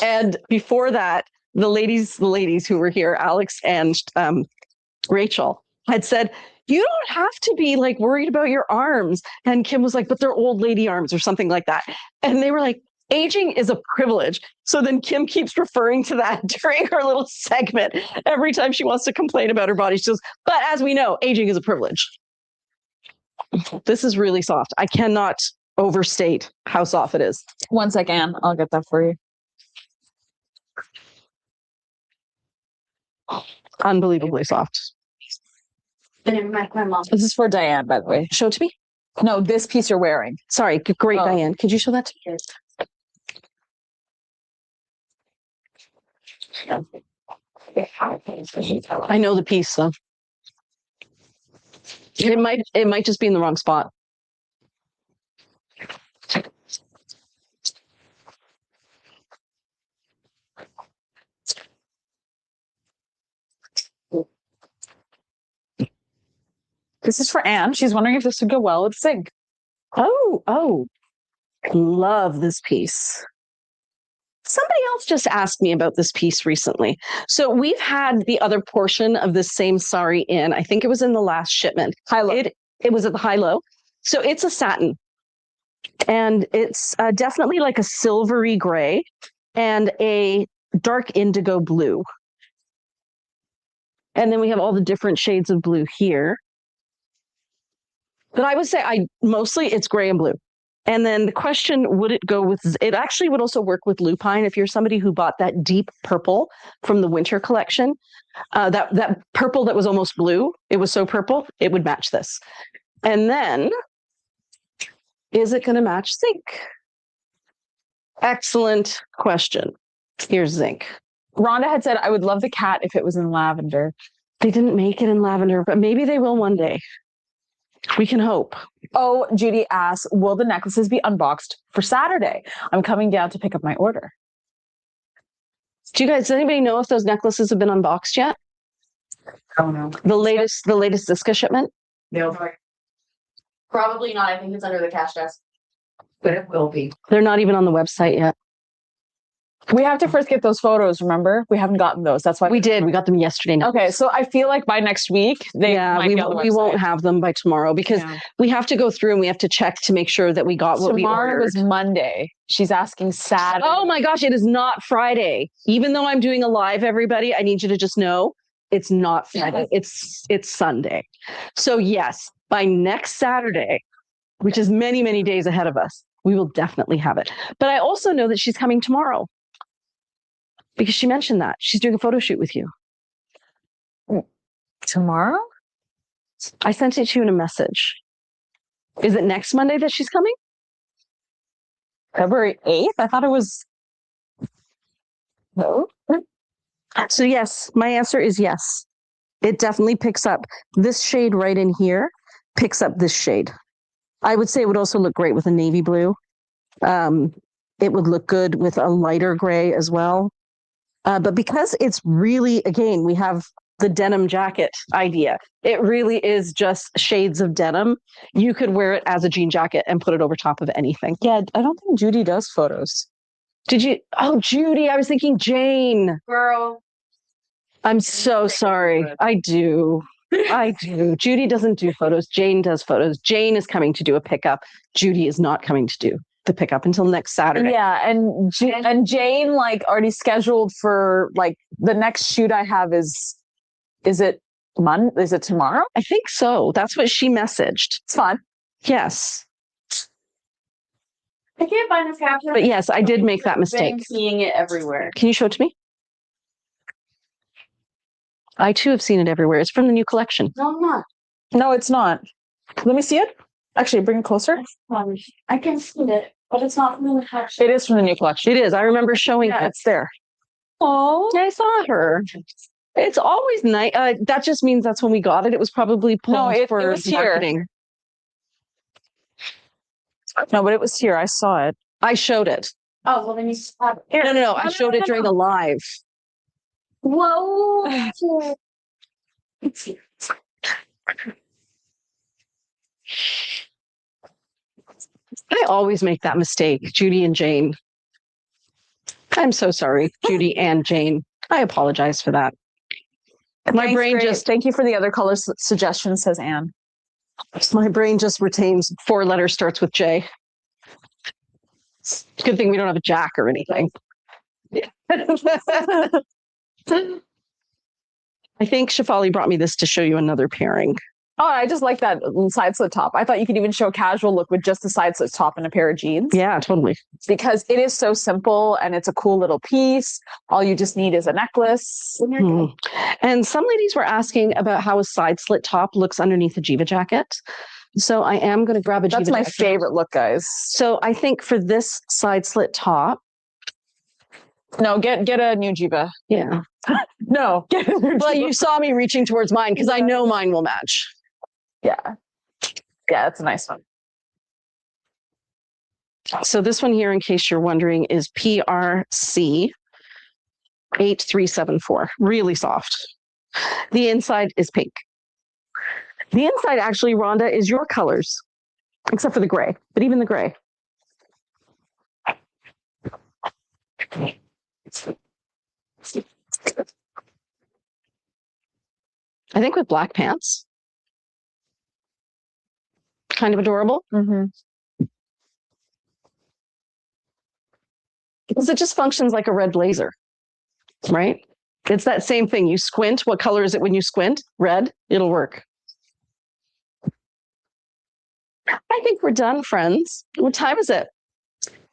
And before that, the ladies who were here, Alex and Rachel, had said, you don't have to be like worried about your arms. And Kim was like, but they're old lady arms or something like that. And they were like, aging is a privilege. So then Kim keeps referring to that during her little segment. Every time she wants to complain about her body, she goes, but as we know, aging is a privilege. This is really soft. I cannot overstate how soft it is. 1 second. I'll get that for you. Unbelievably soft. My mom. This is for Diane, by the way. Show it to me. No, this piece you're wearing. Sorry. Great, Oh. Diane. Could you show that to me? I know the piece, though. It might just be in the wrong spot. This is for Anne. She's wondering if this would go well with zinc. Oh, love this piece. Somebody else just asked me about this piece recently. So we've had the other portion of this same sari in, I think it was in the last shipment. High-low. It was at the high-low. So it's a satin. And it's definitely like a silvery gray and a dark indigo blue. And then we have all the different shades of blue here. But I would say mostly it's gray and blue. And then the question, would it go with, it actually would also work with lupine. If you're somebody who bought that deep purple from the winter collection, that purple that was almost blue, it was so purple, it would match this. And then, is it going to match zinc? Excellent question. Here's zinc. Rhonda had said, I would love the cat if it was in lavender. They didn't make it in lavender, but maybe they will one day. We can hope. Oh, Judy asks, will the necklaces be unboxed for Saturday? I'm coming down to pick up my order. Does anybody know if those necklaces have been unboxed yet? Oh no. The latest Disca shipment? No. Probably not. I think it's under the cash desk. But it will be. They're not even on the website yet. We have to first get those photos, remember? We haven't gotten those. That's why We did. We got them yesterday night. Okay, so I feel like by next week, they might be on the we won't website. have them by tomorrow because we have to go through and we have to check to make sure that we got what we Tomorrow ordered. is Monday. She's asking Saturday. Oh my gosh, it is not Friday. Even though I'm doing a live, everybody, I need you to just know it's not Friday. It's Sunday. So yes, by next Saturday, which is many, many days ahead of us, we will definitely have it. But I also know that she's coming tomorrow because she mentioned that. She's doing a photo shoot with you. Tomorrow? I sent it to you in a message. Is it next Monday that she's coming? February 8th? I thought it was... No. So yes, my answer is yes. It definitely picks up this shade right in here, picks up this shade. I would say it would also look great with a navy blue. It would look good with a lighter gray as well. But because it's really, again, we have the denim jacket idea. It really is just shades of denim. You could wear it as a jean jacket and put it over top of anything. Yeah, I don't think Judy does photos. Did you? Oh, Judy, I was thinking Jane. Girl. I'm so sorry. I do. Judy doesn't do photos. Jane does photos. Jane is coming to do a pickup. Judy is not coming to do the pickup until next Saturday. Yeah, and Jane like already scheduled for like the next shoot I have is it Monday? Is it tomorrow? I think so. That's what she messaged. It's fun. Yes. I can't find this caption. But yes, I did make that mistake. I'm seeing it everywhere. Can you show it to me? I too have seen it everywhere. It's from the new collection. No, I'm not. No, it's not. Let me see it. Actually, bring it closer. I can see it, but it's not from the caption. It is from the new collection. It is. I remember showing Yeah, it. it's there. Oh, I saw her. It's always nice. That just means that's when we got it. It was probably pulled it for was here. marketing. No, but it was here. I saw it. I showed it. Oh, well, then you have it. No. I showed it during the live. Whoa. I always make that mistake, Judy and Jane. I'm so sorry, Judy and Jane. I apologize for that. My brain just thank you for the other color suggestions, says Anne. My brain just retains 4 letters, starts with J. Good thing we don't have a Jack or anything. I think Shafali brought me this to show you another pairing. Oh, I just like that side slit top. I thought you could even show a casual look with just the side slit top and a pair of jeans. Yeah, totally. Because it is so simple and it's a cool little piece. All you just need is a necklace. And some ladies were asking about how a side slit top looks underneath a Jiva jacket. So I am going to grab a Jiva That's my jacket. favorite look, guys. So I think for this side slit top. No, get a new Jiva. Yeah. No, get a new Well, Jiva. you saw me reaching towards mine because I know mine will match. Yeah, that's a nice one. So this one here, in case you're wondering, is PRC 8374. Really soft. The inside is pink. The inside, actually, Rhonda, is your colors, except for the gray, but even the gray. I think with black pants. Kind of adorable. Mm-hmm. Because it just functions like a red blazer, right? It's that same thing. You squint. What color is it when you squint? Red. It'll work. I think we're done, friends. What time is it?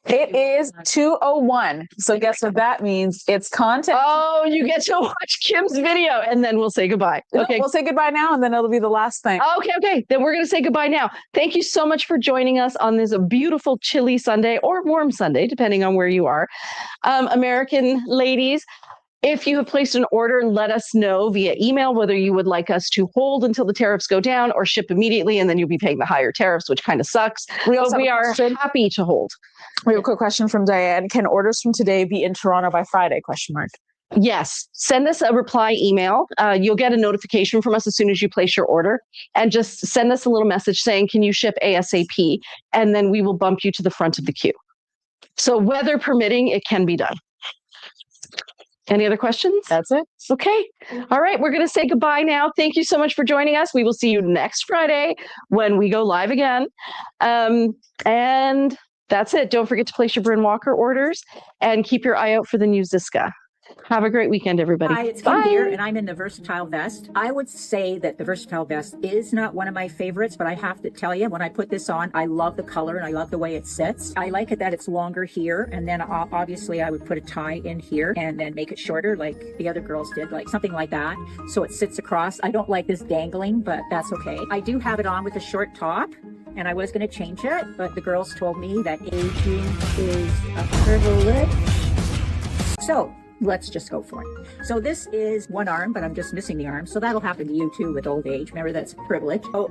It is 2:01. So guess what that means? It's content. Oh, you get to watch Kim's video and then we'll say goodbye. Okay. We'll say goodbye now and then it'll be the last thing. Okay. Then we're going to say goodbye now. Thank you so much for joining us on this beautiful chilly Sunday or warm Sunday, depending on where you are. American ladies, If you have placed an order, let us know via email whether you would like us to hold until the tariffs go down or ship immediately, and then you'll be paying the higher tariffs, which kind of sucks. We But we are happy to hold. We have a quick question from Diane. Can orders from today be in Toronto by Friday? ? Yes. Send us a reply email. You'll get a notification from us as soon as you place your order, and just send us a little message saying, can you ship ASAP? And then we will bump you to the front of the queue. So weather permitting, it can be done. Any other questions? That's it. Okay. All right. We're going to say goodbye now. Thank you so much for joining us. We will see you next Friday when we go live again. And that's it. Don't forget to place your Bryn Walker orders and keep your eye out for the new Ziska. Have a great weekend, everybody. Hi, it's Kim here, and I'm in the Versatile Vest. I would say that the Versatile Vest is not one of my favorites, but I have to tell you, when I put this on, I love the color and I love the way it sits. I like it that it's longer here, and then obviously I would put a tie in here and then make it shorter like the other girls did, like something like that, so it sits across. I don't like this dangling, but that's okay. I do have it on with a short top, and I was going to change it, but the girls told me that aging is a privilege. So let's just go for it. So this is one arm, but I'm just missing the arm. So that'll happen to you too with old age. Remember, that's a privilege. Oh,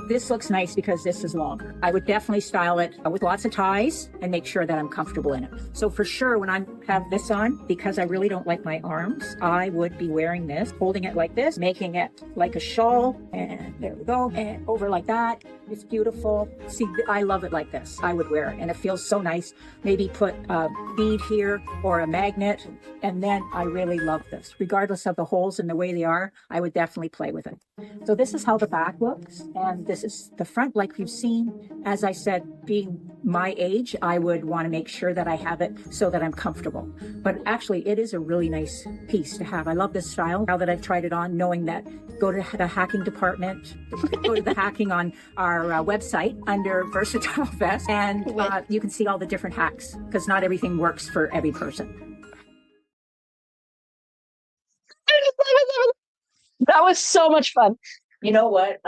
this looks nice because this is longer. I would definitely style it with lots of ties and make sure that I'm comfortable in it. So for sure, when I have this on, because I really don't like my arms, I would be wearing this, holding it like this, making it like a shawl. And there we go. And over like that. It's beautiful. See, I love it like this. I would wear it and it feels so nice. Maybe put a bead here or a magnet. And then I really love this. Regardless of the holes and the way they are, I would definitely play with it. So this is how the back looks. And this is the front, like you've seen. As I said, being my age, I would want to make sure that I have it so that I'm comfortable. But actually, it is a really nice piece to have. I love this style. Now that I've tried it on, knowing that, go to the hacking department, go to the hacking on our website under Versatile Vest, and you can see all the different hacks, because not everything works for every person. That was so much fun. You know what?